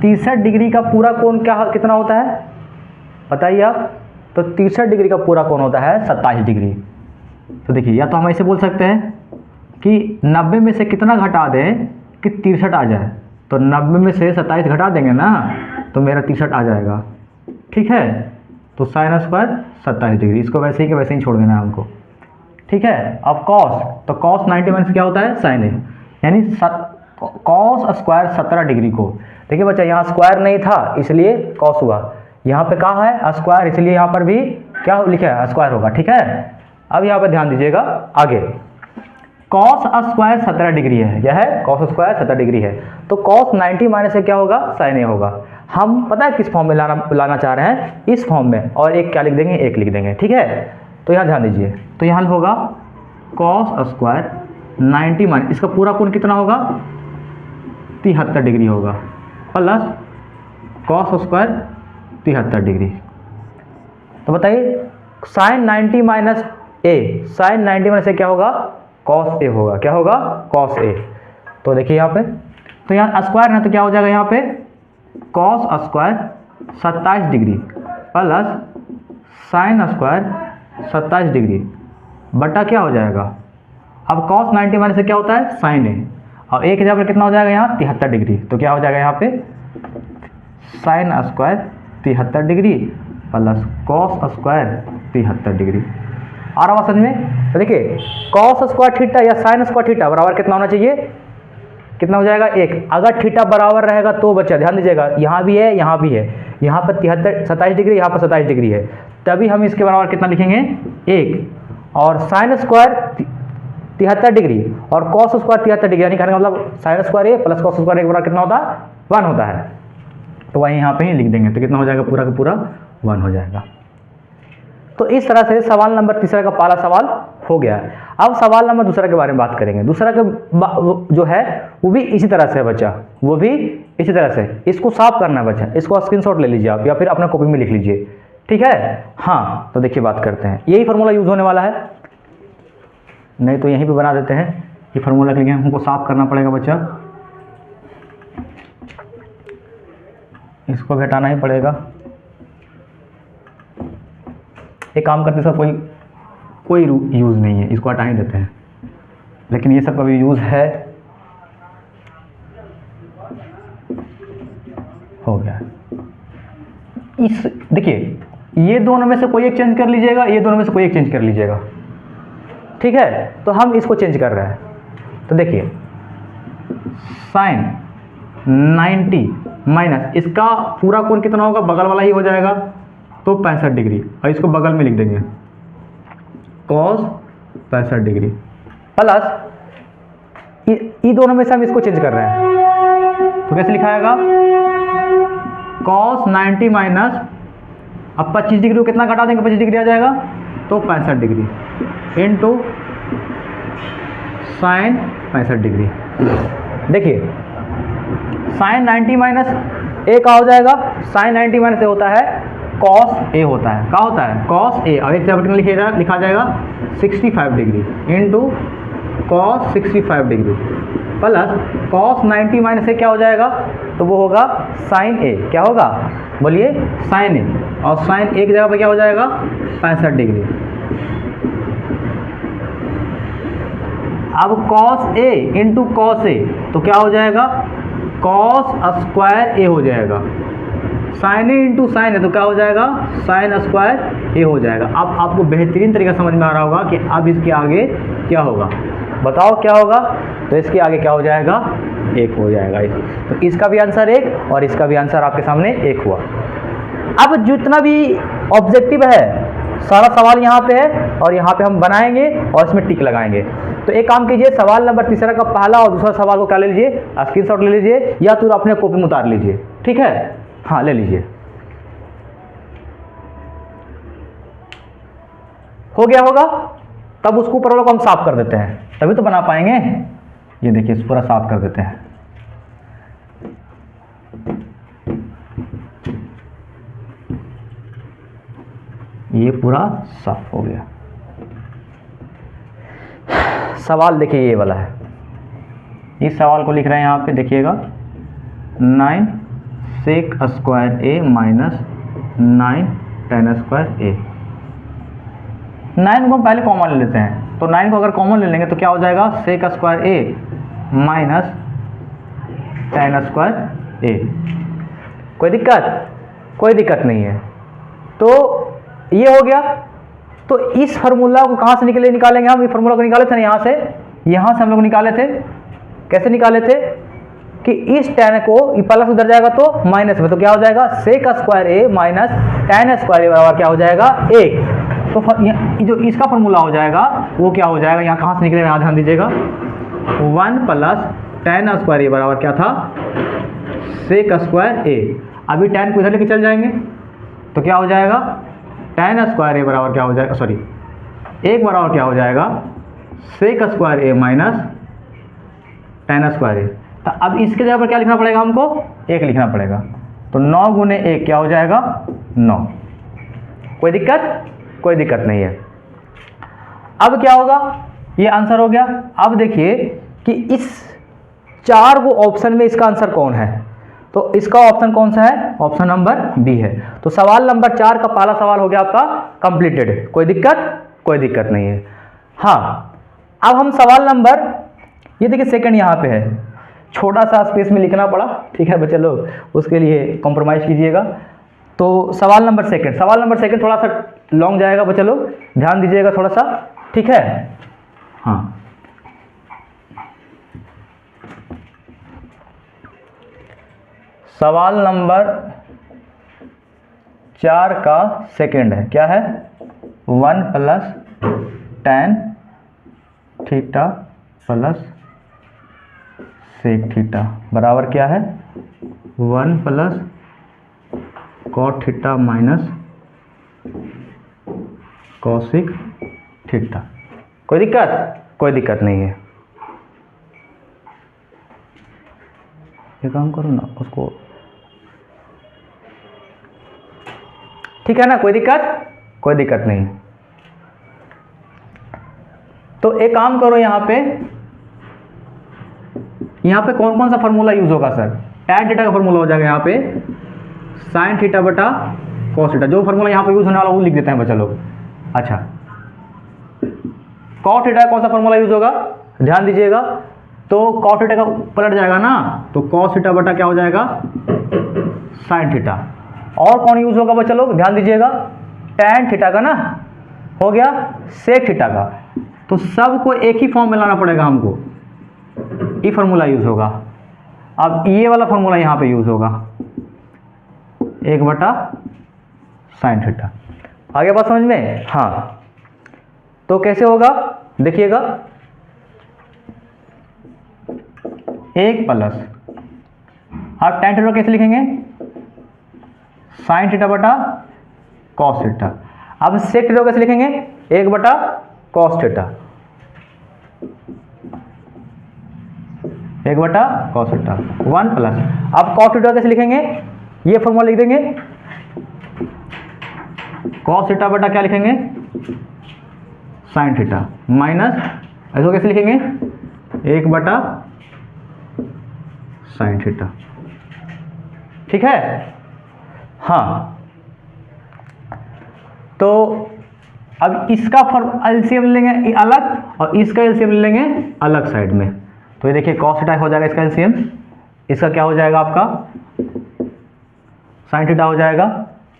63 डिग्री का पूरा कोण क्या कितना होता है बताइए आप। तो 63 डिग्री का पूरा कोण होता है 27 डिग्री। तो देखिए, या तो हम ऐसे बोल सकते हैं कि 90 में से कितना घटा दें कि 63 आ जाए। तो 90 में से 27 घटा देंगे ना, तो मेरा 63 आ जाएगा, ठीक है। तो साइन स्क्वायर 27 डिग्री, इसको वैसे ही के वैसे ही छोड़ देना है हमको, ठीक है। अब कॉस, तो कॉस 90 में से क्या होता है साइन ए, यानी कॉस स्क्वायर 17 डिग्री को। देखिए बच्चा, यहाँ स्क्वायर नहीं था इसलिए कॉस हुआ, यहाँ पे कहाँ है स्क्वायर, इसलिए यहाँ पर भी क्या लिखा है स्क्वायर होगा, ठीक है। अब यहाँ पे ध्यान दीजिएगा आगे, कॉस स्क्वायर 17 डिग्री है, यह है कॉस स्क्वायर 17 डिग्री है। तो कॉस 90 माइनस से क्या होगा साइन ए होगा। हम पता है किस फॉर्म में लाना चाह रहे हैं, इस फॉर्म में, और एक क्या लिख देंगे, एक लिख देंगे, ठीक है। तो यहाँ ध्यान दीजिए, तो यहाँ होगा कॉस स्क्वायर 90 माइनस, इसका पूरा कोण कितना होगा 73 डिग्री होगा, प्लस कॉस स्क्वायर 73 डिग्री। तो बताइए sign 90 minus A, sign 90 minus A क्या होगा कॉस ए होगा, क्या होगा कॉस ए। तो देखिए यहाँ पे, तो यहाँ स्क्वायर है तो क्या हो जाएगा यहाँ पे cos square 27 degree plus sine square 27 degree बटा क्या हो जाएगा, अब कॉस 90 माइनस से क्या होता है साइन ए, और एक जगह पर कितना हो जाएगा यहाँ 73 डिग्री। तो क्या हो जाएगा यहाँ पे sine square 73 degree plus cos square 73 degree. आ रहा समझ में। तो देखिए कॉस स्क्वायर थीटा या साइन स्क्वायर थीटा बराबर कितना होना चाहिए, कितना हो जाएगा 1। अगर थीटा बराबर रहेगा तो बच्चा ध्यान दीजिएगा, यहाँ भी है यहाँ भी है, यहाँ पर 27 डिग्री, यहाँ पर 27 डिग्री है, तभी हम इसके बराबर कितना लिखेंगे 1। और साइन स्क्वायर 73 डिग्री और कॉस स्क्वायर 73 डिग्री, यानी कहने का मतलब साइन स्क्वायर ए प्लस कॉस स्क्वायर ए बराबर कितना होता है 1 होता है। तो वहीं यहाँ पे ही लिख देंगे, तो कितना हो जाएगा पूरा का पूरा 1 हो जाएगा। तो इस तरह से सवाल नंबर तीसरा का पहला सवाल हो गया। अब सवाल नंबर दूसरा के बारे में बात करेंगे। दूसरा का जो है वो भी इसी तरह से है बच्चा, वो भी इसी तरह से। इसको साफ करना है बच्चा, इसको स्क्रीनशॉट ले लीजिए आप या फिर अपना कॉपी में लिख लीजिए, ठीक है। हाँ, तो देखिए बात करते हैं, यही फार्मूला यूज होने वाला है, नहीं तो यहीं पे बना देते हैं। ये फार्मूला के लिए हमको साफ करना पड़ेगा बच्चा, इसको भी हटाना ही पड़ेगा। एक काम करते इसका कोई यूज़ नहीं है, इसको हटा ही देते हैं, लेकिन ये सब का भी यूज़ है। हो गया। इस देखिए, ये दोनों में से कोई एक चेंज कर लीजिएगा, ये दोनों में से कोई एक चेंज कर लीजिएगा, ठीक है। तो हम इसको चेंज कर रहे हैं। तो देखिए साइन 90 माइनस इसका पूरा कोण कितना होगा, बगल वाला ही हो जाएगा, तो 65 डिग्री, और इसको बगल में लिख देंगे कॉस 65 डिग्री प्लस ये दोनों में से हम इसको चेंज कर रहे हैं, तो कैसे लिखा जाएगा, cos 90 माइनस, अब 25 डिग्री को कितना घटा देंगे, 25 डिग्री आ जाएगा, तो 65 डिग्री इंटू साइन 65 डिग्री। देखिए साइन 90 माइनस ए का हो जाएगा, साइन 90 माइनस ए होता है कॉस ए होता है, क्या होता है, कॉस ए। अब एक जगह लिखा जाएगा 65 degree into cos 65 degree plus cos 90 minus A क्या हो जाएगा, तो वो होगा साइन ए, क्या होगा बोलिए, साइन ए, और साइन ए की जगह पर क्या हो जाएगा 65 डिग्री। अब cos A into cos A तो क्या हो जाएगा, कॉस स्क्वायर ए हो जाएगा, साइन ए इंटू साइन ए तो क्या हो जाएगा, साइन स्क्वायर ए हो जाएगा। अब आपको बेहतरीन तरीका समझ में आ रहा होगा कि अब इसके आगे क्या होगा, बताओ क्या होगा, तो इसके आगे क्या हो जाएगा, एक हो जाएगा। तो इसका भी आंसर एक और इसका भी आंसर आपके सामने एक हुआ। अब जितना भी ऑब्जेक्टिव है सारा सवाल यहाँ पे है और यहाँ पे हम बनाएंगे और इसमें टिक लगाएंगे। तो एक काम कीजिए, सवाल नंबर तीसरा का पहला और दूसरा सवाल को क्या ले लीजिए, स्क्रीनशॉट ले लीजिए या तो अपने कॉपी में उतार लीजिए, ठीक है, हाँ ले लीजिए। हो गया होगा, तब उसको ऊपर वाला को हम साफ कर देते हैं, तभी तो बना पाएंगे। ये देखिए इस पूरा साफ कर देते हैं। ये पूरा साफ हो गया। सवाल देखिए ये वाला है, इस सवाल को लिख रहे हैं यहाँ पे, देखिएगा 9 सेक स्क्वायर ए माइनस 9 टेन स्क्वायर ए। 9 को हम पहले कॉमन ले लेते हैं, तो 9 को अगर कॉमन ले लेंगे तो क्या हो जाएगा, सेक स्क्वायर ए माइनस टेन स्क्वायर ए। कोई दिक्कत, कोई दिक्कत नहीं है। तो ये हो गया। तो इस फार्मूला को कहाँ से निकालेंगे हम, ये फार्मूला को निकाले थे ना यहाँ से हम लोग निकाले थे। कैसे निकाले थे कि इस टेन को प्लस उधर जाएगा तो माइनस में, तो क्या हो जाएगा, सेक स्क्वायर ए माइनस टेन स्क्वायर ए बराबर क्या हो जाएगा, 1। तो जो इसका फार्मूला हो जाएगा वो क्या हो जाएगा, यहाँ कहाँ से निकलेगा, यहाँ ध्यान दीजिएगा, 1 प्लस टेन स्क्वायर ए बराबर क्या था, सेक स्क्वायर ए। अभी टेन को इधर लेके चल जाएंगे तो क्या हो जाएगा, टेन स्क्वायर ए बराबर क्या हो जाएगा, सॉरी एक बराबर क्या हो जाएगा, सेक स्क्वायर ए माइनस टेन स्क्वायर ए। तो अब इसके जगह पर क्या लिखना पड़ेगा हमको, 1 लिखना पड़ेगा। तो 9 गुने 1 क्या हो जाएगा, 9। कोई दिक्कत, कोई दिक्कत नहीं है। अब क्या होगा, ये आंसर हो गया। अब देखिए कि इस 4 को ऑप्शन में इसका आंसर कौन है, तो इसका ऑप्शन कौन सा है, ऑप्शन नंबर बी है। तो सवाल नंबर 4 का पहला सवाल हो गया आपका कंप्लीटेड। कोई दिक्कत नहीं है। हाँ अब हम सवाल नंबर, ये देखिए सेकंड यहाँ पे है, छोटा सा स्पेस में लिखना पड़ा, ठीक है बच्चे लोग, उसके लिए कॉम्प्रोमाइज़ कीजिएगा। तो सवाल नंबर सेकंड थोड़ा सा लॉन्ग जाएगा बच्चे लोग, ध्यान दीजिएगा थोड़ा सा, ठीक है। हाँ सवाल नंबर 4 का सेकंड है, क्या है, 1 plus tan theta plus sec theta बराबर क्या है, 1 plus cot theta minus cosec theta. कोई दिक्कत नहीं है। ये काम करो ना उसको, ठीक है ना, कोई दिक्कत नहीं। तो एक काम करो, यहाँ पे कौन कौन सा फार्मूला यूज होगा सर, टैन थीटा का फार्मूला हो जाएगा यहाँ पे, साइन थीटा बटा कॉस थीटा, जो फार्मूला यहाँ पे यूज होने वाला वो लिख देते हैं बच्चा लोग। अच्छा कॉट थीटा कौन सा फार्मूला यूज होगा, ध्यान दीजिएगा। तो कॉट थीटा का पलट जाएगा ना, तो कॉस थीटा बटा क्या हो जाएगा, साइन थीटा। और कौन यूज होगा बच्चा लोग, ध्यान दीजिएगा, टैन थीटा का ना हो गया, सेक थीटा का। तो सबको एक ही फॉर्म में लाना पड़ेगा हमको, ये फार्मूला यूज होगा। अब ये वाला फार्मूला यहाँ पे यूज होगा, 1 बटा साइन थीटा। आगे बात समझ में, हाँ। तो कैसे होगा देखिएगा, 1 प्लस अब tan थीटा कैसे लिखेंगे, sin थीटा बटा cos थीटा। अब sec थीटा कैसे लिखेंगे, 1 बटा cos थीटा, 1 बटा cos थीटा 1 प्लस, अब cos थीटा कैसे लिखेंगे, ये फॉर्मूला लिख देंगे, cos थीटा बटा क्या लिखेंगे, sin थीटा माइनस, ऐसा कैसे लिखेंगे, 1 बटा sin थीटा। ठीक है। हाँ, तो अब इसका एलसीएम लेंगे अलग और इसका एलसीएम लेंगे अलग साइड में। तो ये देखिए cos थीटा हो जाएगा इसका एलसीएम, इसका क्या हो जाएगा आपका sin थीटा हो जाएगा।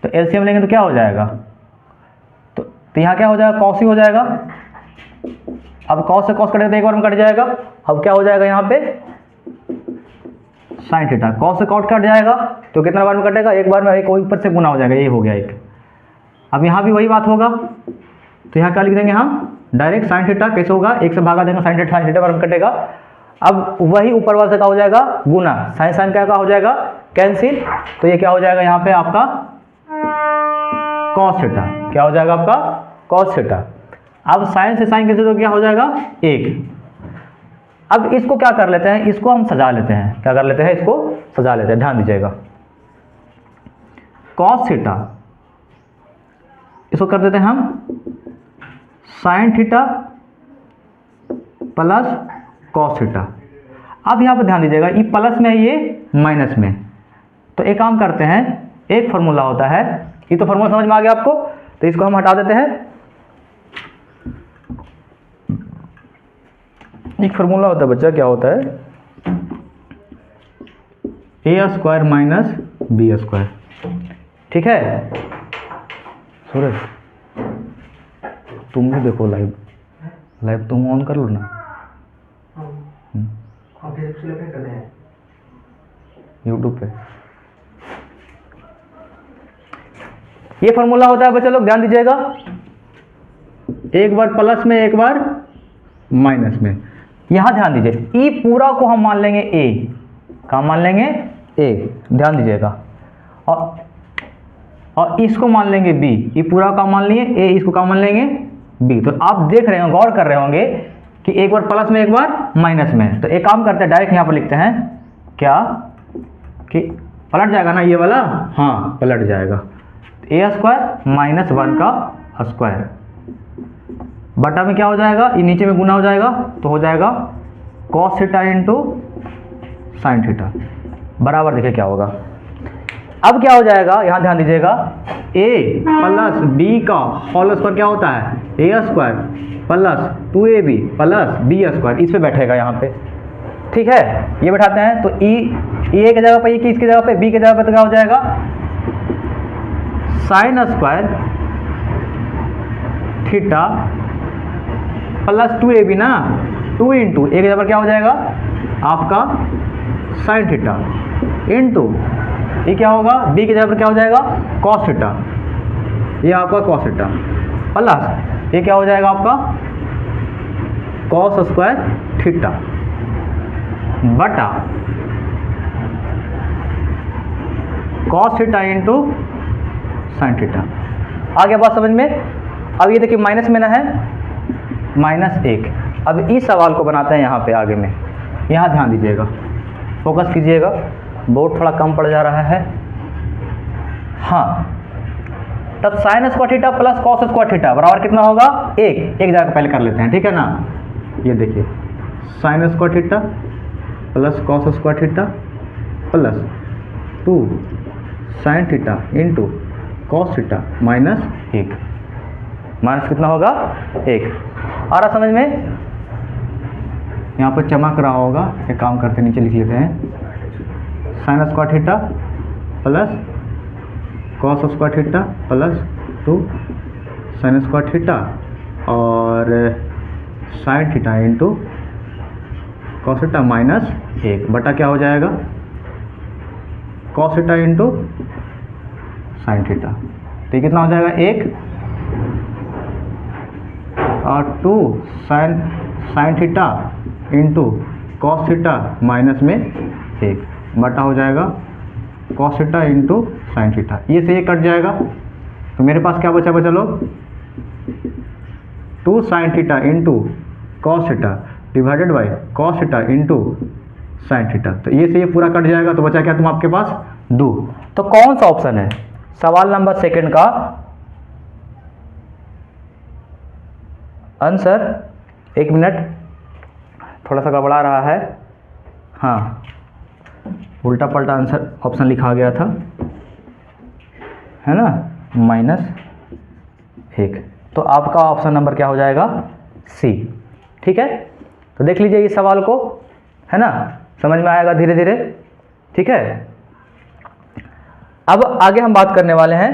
तो एलसीएम लेंगे तो क्या हो जाएगा, तो यहाँ क्या हो जाएगा, cos ही हो जाएगा। अब cos से cos कटेगा तो एक बार में कट जाएगा। अब क्या हो जाएगा यहाँ पे sin थीटा, cos से cos कट जाएगा तो कितना बार में कटेगा, एक बार में, एक ऊपर से गुना हो जाएगा, ये हो गया एक। अब यहाँ भी वही बात होगा, तो यहाँ क्या लिख देंगे हम डायरेक्ट sin थीटा कैसे होगा, 1 से भागा देंगे, sin थीटा बार में कटेगा। अब वही ऊपर वाले से क्या हो जाएगा गुना, साइन साइन क्या हो जाएगा कैंसिल, तो ये क्या हो जाएगा यहाँ पे आपका cos थीटा, क्या हो जाएगा आपका cos थीटा। अब साइन से साइन कैंसिल तो क्या हो जाएगा 1। अब इसको क्या कर लेते हैं, इसको हम सजा लेते हैं, क्या कर लेते हैं, इसको सजा लेते हैं, ध्यान दीजिएगा। cos थीटा इसको कर देते हैं हम sin theta plus cos theta. अब यहाँ पर ध्यान दीजिएगा, ये प्लस में है, ये माइनस में। तो एक काम करते हैं, एक फार्मूला होता है, ये तो फार्मूला समझ में आ गया आपको, तो इसको हम हटा देते हैं। एक फार्मूला होता है बच्चा, क्या होता है, a square minus B square. ठीक है सूरज, तुम भी देखो लाइव तुम ऑन कर लो ना, यूट्यूब पे। ये फार्मूला होता है बच्चा लोग, ध्यान दीजिएगा, एक बार प्लस में एक बार माइनस में। यहां ध्यान दीजिए, ई पूरा को हम मान लेंगे ए, क्या मान लेंगे ए, ध्यान दीजिएगा, और इसको मान लेंगे बी, ये पूरा का मान लिए ए, इसको क्या मान लेंगे बी। तो आप देख रहे होंगे, गौर कर रहे होंगे कि एक बार प्लस में एक बार माइनस में। तो एक काम करते हैं, डायरेक्ट यहाँ पर लिखते हैं क्या कि पलट जाएगा ना ये वाला, हाँ पलट जाएगा, ए स्क्वायर माइनस 1 का स्क्वायर बटा में क्या हो जाएगा, ये नीचे में गुना हो जाएगा, तो हो जाएगा cos theta into sine theta बराबर, देखिए क्या होगा। अब क्या हो जाएगा, यहाँ ध्यान दीजिएगा, a प्लस बी का होल स्क्वायर क्या होता है, A square plus 2ab plus B square, इस पे बैठेगा यहाँ पे। ठीक है, ये बैठाते हैं, तो ए की जगह पे, इसकी जगह पे, बी की जगह पे, तो क्या हो जाएगा sign square theta plus 2ab ना, 2 इंटू ए की जगह पर क्या हो जाएगा आपका साइन थीटा इंटू ये क्या होगा, बी की जगह पर क्या हो जाएगा cos थीटा, ये आपका cos थीटा प्लस ये क्या हो जाएगा आपका cos स्क्वायर थीटा बटा cos theta into sine theta. आ गया बात समझ में। अब ये देखिए माइनस में ना है, -1। अब इस सवाल को बनाते हैं यहाँ पे आगे में, यहाँ ध्यान दीजिएगा, फोकस कीजिएगा, बोर्ड थोड़ा कम पड़ जा रहा है। हाँ, तब sign square theta plus cos square theta बराबर कितना होगा, एक जगह पहले कर लेते हैं, ठीक है ना। ये देखिए sign square theta plus cos square theta plus 2 sine theta into cos theta -1, minus कितना होगा 1। आ रहा समझ में, यहाँ पर चमक रहा होगा, एक काम करते नीचे लिख लेते हैं, sine square theta plus cos square theta plus 2 sine square theta और sine theta into cos theta -1 बटा क्या हो जाएगा cos theta into sine theta. तो ये कितना हो जाएगा 1 और 2 sine theta into cos theta minus में 1। बटा हो जाएगा cos theta into sine theta. ये से ये कट जाएगा तो मेरे पास क्या बचा लोग, 2 sine theta into cos theta divided by cos theta into sine theta. तो ये से ये पूरा कट जाएगा तो बचा क्या तुम आपके पास 2। तो कौन सा ऑप्शन है सवाल नंबर सेकंड का आंसर? 1 मिनट, थोड़ा सा गड़बड़ा रहा है। हाँ, उल्टा पलटा आंसर ऑप्शन लिखा गया था, है ना, -1। तो आपका ऑप्शन नंबर क्या हो जाएगा, सी। ठीक है, तो देख लीजिए इस सवाल को, है ना, समझ में आएगा धीरे धीरे। ठीक है, अब आगे हम बात करने वाले हैं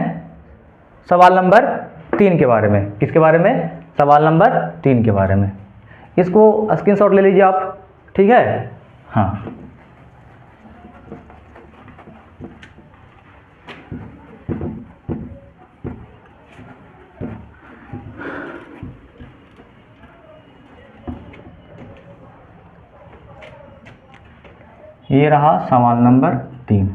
सवाल नंबर 3 के बारे में। किसके बारे में? सवाल नंबर 3 के बारे में। इसको स्क्रीनशॉट ले लीजिए आप। ठीक है, हाँ, ये रहा सवाल नंबर 3।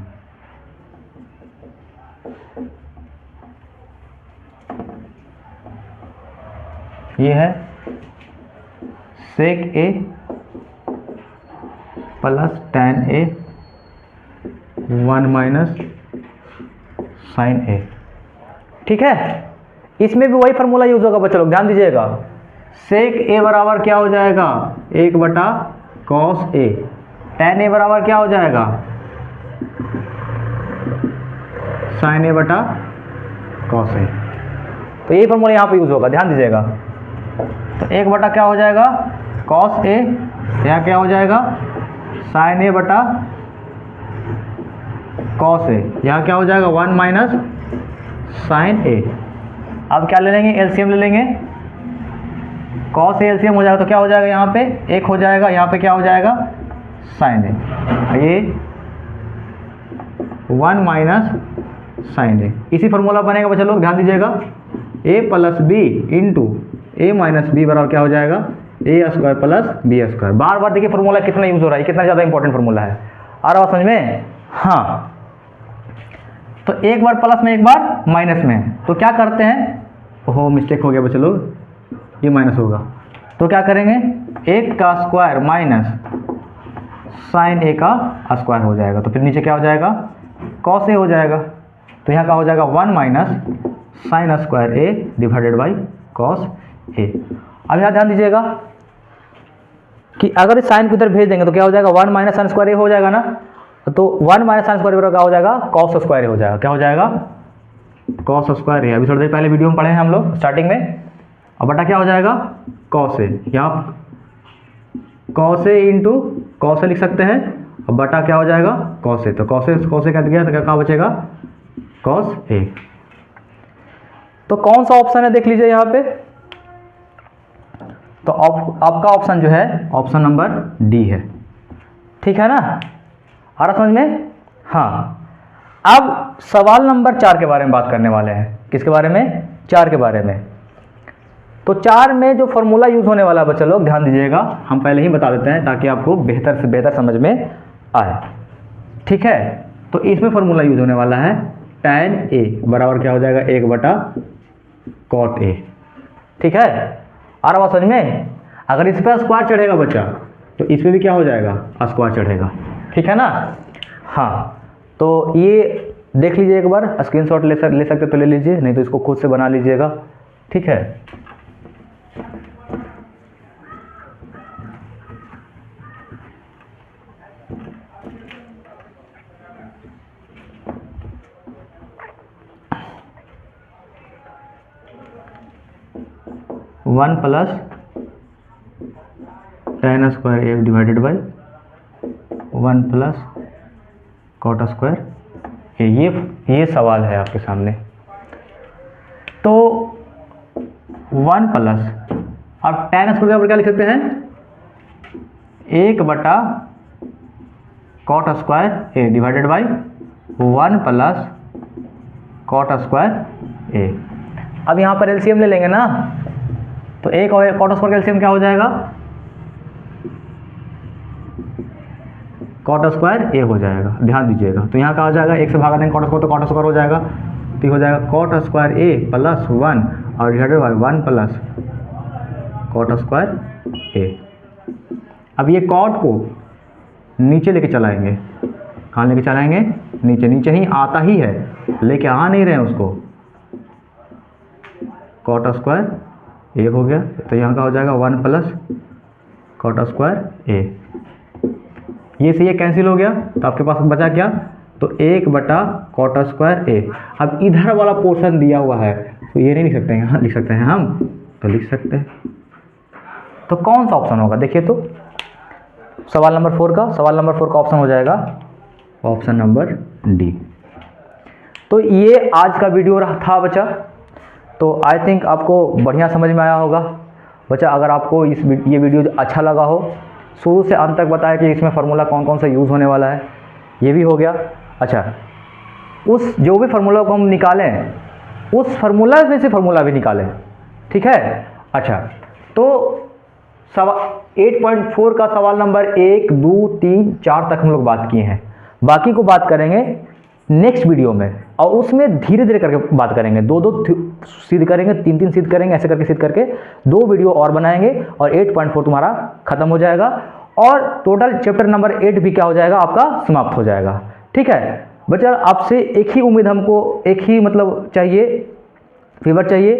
ये है सेक ए प्लस tan ए 1 माइनस साइन ए। ठीक है, इसमें भी वही फार्मूला यूज होगा बच्चों लोग, ध्यान दीजिएगा। सेक ए बराबर क्या हो जाएगा, 1 बटा कॉस ए। tan ए बराबर क्या हो जाएगा, साइन ए बटा कॉस ए। तो यही फार्मूला यहाँ पे यूज होगा, ध्यान दीजिएगा। तो 1 बटा क्या हो जाएगा, कॉस ए, यहाँ क्या हो जाएगा, साइन ए बटा कॉस ए, यहाँ क्या हो जाएगा 1 माइनस साइन ए। अब क्या ले लेंगे, एलसीएम ले लेंगे। कॉस ए एलसीएम हो जाएगा तो क्या हो जाएगा, यहाँ पे 1 हो जाएगा, यहाँ पे क्या हो जाएगा, साइन ए। ये 1 माइनस साइन ए, इसी फॉर्मूला बनेगा बच्चा लोग, ध्यान दीजिएगा। ए प्लस बी इंटू ए माइनस बी बराबर क्या हो जाएगा, ए स्क्वायर प्लस बी स्क्वायर। बार बार देखिए फॉर्मूला कितना यूज हो रहा है, कितना ज़्यादा इंपॉर्टेंट फॉर्मूला है। आ रहा समझ में? हाँ, तो एक बार प्लस में एक बार माइनस में, तो क्या करते हैं, ओहो मिस्टेक हो गया बच्चे लोग, ये माइनस होगा तो क्या करेंगे, 1 का स्क्वायर माइनस साइन ए का स्क्वायर हो जाएगा। तो फिर नीचे क्या हो जाएगा, कॉस ए हो जाएगा। तो यहाँ का हो जाएगा 1 minus sine square A divided by cos A. अब यहाँ ध्यान दीजिएगा कि अगर इस साइन को इधर भेज देंगे तो क्या हो जाएगा, 1 माइनस साइन स्क्वायर ए हो जाएगा ना। तो 1 माइनस साइन स्क्वायर क्या हो जाएगा, कॉस स्क्वायर ए हो जाएगा। क्या हो जाएगा, कॉस स्क्वायर ए। अभी थोड़ी देर पहले वीडियो में पढ़े हैं हम लोग स्टार्टिंग में। अब बटा क्या हो जाएगा, कॉस ए, यहाँ cos A into cos A लिख सकते हैं। अब बटा क्या हो जाएगा, कॉस ए। तो कॉस ए क्या गया, तो क्या बचेगा, कॉस ए। तो कौन सा ऑप्शन है देख लीजिए यहाँ पे। तो आपका ऑप्शन जो है ऑप्शन नंबर डी है। ठीक है ना, आ रहा समझ में? हाँ, अब सवाल नंबर 4 के बारे में बात करने वाले हैं। किसके बारे में, 4 के बारे में। तो 4 में जो फॉर्मूला यूज होने वाला है बच्चा लोग, ध्यान दीजिएगा, हम पहले ही बता देते हैं ताकि आपको बेहतर से बेहतर समझ में आए। ठीक है, तो इसमें फॉर्मूला यूज होने वाला है tan ए बराबर क्या हो जाएगा, 1 बटा कॉट ए। ठीक है, आ रहा बात समझ में? अगर इस पर स्क्वायर चढ़ेगा बच्चा तो इस पर भी क्या हो जाएगा, स्क्वायर चढ़ेगा। ठीक है ना। हाँ, तो ये देख लीजिए एक बार, स्क्रीनशॉट ले सकते तो ले लीजिए, नहीं तो इसको खुद से बना लीजिएगा। ठीक है, one plus tan square A divided by 1 plus cot square A. ये सवाल है आपके सामने। तो 1 प्लस, अब tan स्क्वायर पर क्या लिख सकते हैं, 1 बटा cot square A divided by 1 plus cot square A. अब यहाँ पर एलसीएम ले लेंगे ना, तो एक और कॉट स्क्वायर का एलसीएम क्या हो जाएगा, कॉट स्क्वायर ए हो जाएगा, ध्यान दीजिएगा। तो यहाँ का हो जाएगा 1 से भागा देंगे कॉट स्क्वायर, तो कॉट स्क्वायर हो जाएगा, तो हो जाएगा कॉट स्क्वायर ए प्लस 1 और divided by 1 plus cot square A. अब ये कॉट को नीचे लेके चलाएंगे, कहाँ लेके चलाएंगे, नीचे, नीचे ही आता ही है, लेके आ नहीं रहे हैं उसको। कॉट स्क्वायर ए हो गया, तो यहाँ का हो जाएगा 1 प्लस कॉट स्क्वायर ए। ये से ये कैंसिल हो गया, तो आपके पास बचा क्या, तो 1 बटा कॉट स्क्वायर ए। अब इधर वाला पोर्शन दिया हुआ है, तो ये नहीं लिख सकते हैं, यहाँ लिख सकते हैं हम, तो लिख सकते हैं। तो कौन सा ऑप्शन होगा, देखिए तो सवाल नंबर 4 का ऑप्शन हो जाएगा ऑप्शन नंबर डी। तो ये आज का वीडियो था बच्चा। तो आई थिंक आपको बढ़िया समझ में आया होगा बच्चा। अगर आपको ये वीडियो अच्छा लगा हो, शुरू से अंत तक बताया कि इसमें फार्मूला कौन कौन सा यूज़ होने वाला है, ये भी हो गया। अच्छा, उस जो भी फार्मूला को हम निकालें, उस फार्मूला में से फार्मूला भी निकालें, ठीक है। अच्छा, तो 8.4 का सवाल नंबर 1, 2, 3, 4 तक हम लोग बात किए हैं। बाकी को बात करेंगे नेक्स्ट वीडियो में, और उसमें धीरे धीरे करके बात करेंगे। 2 सिद्ध करेंगे, 3 सिद्ध करेंगे, ऐसे करके सिद्ध करके 2 वीडियो और बनाएंगे, और 8.4 तुम्हारा खत्म हो जाएगा, और टोटल चैप्टर नंबर 8 भी क्या हो जाएगा, आपका समाप्त हो जाएगा। ठीक है बच्चा, आपसे एक ही उम्मीद हमको, एक ही मतलब चाहिए, फेवर चाहिए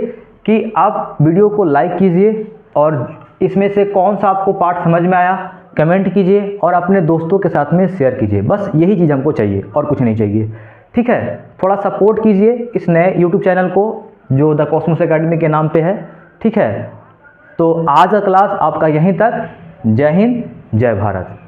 कि आप वीडियो को लाइक कीजिए, और इसमें से कौन सा आपको पार्ट समझ में आया कमेंट कीजिए, और अपने दोस्तों के साथ में शेयर कीजिए। बस यही चीज़ हमको चाहिए, और कुछ नहीं चाहिए। ठीक है, थोड़ा सपोर्ट कीजिए इस नए यूट्यूब चैनल को जो द कॉस्मोस एकेडमी के नाम पे है। ठीक है, तो आज का क्लास आपका यहीं तक। जय हिंद, जय भारत।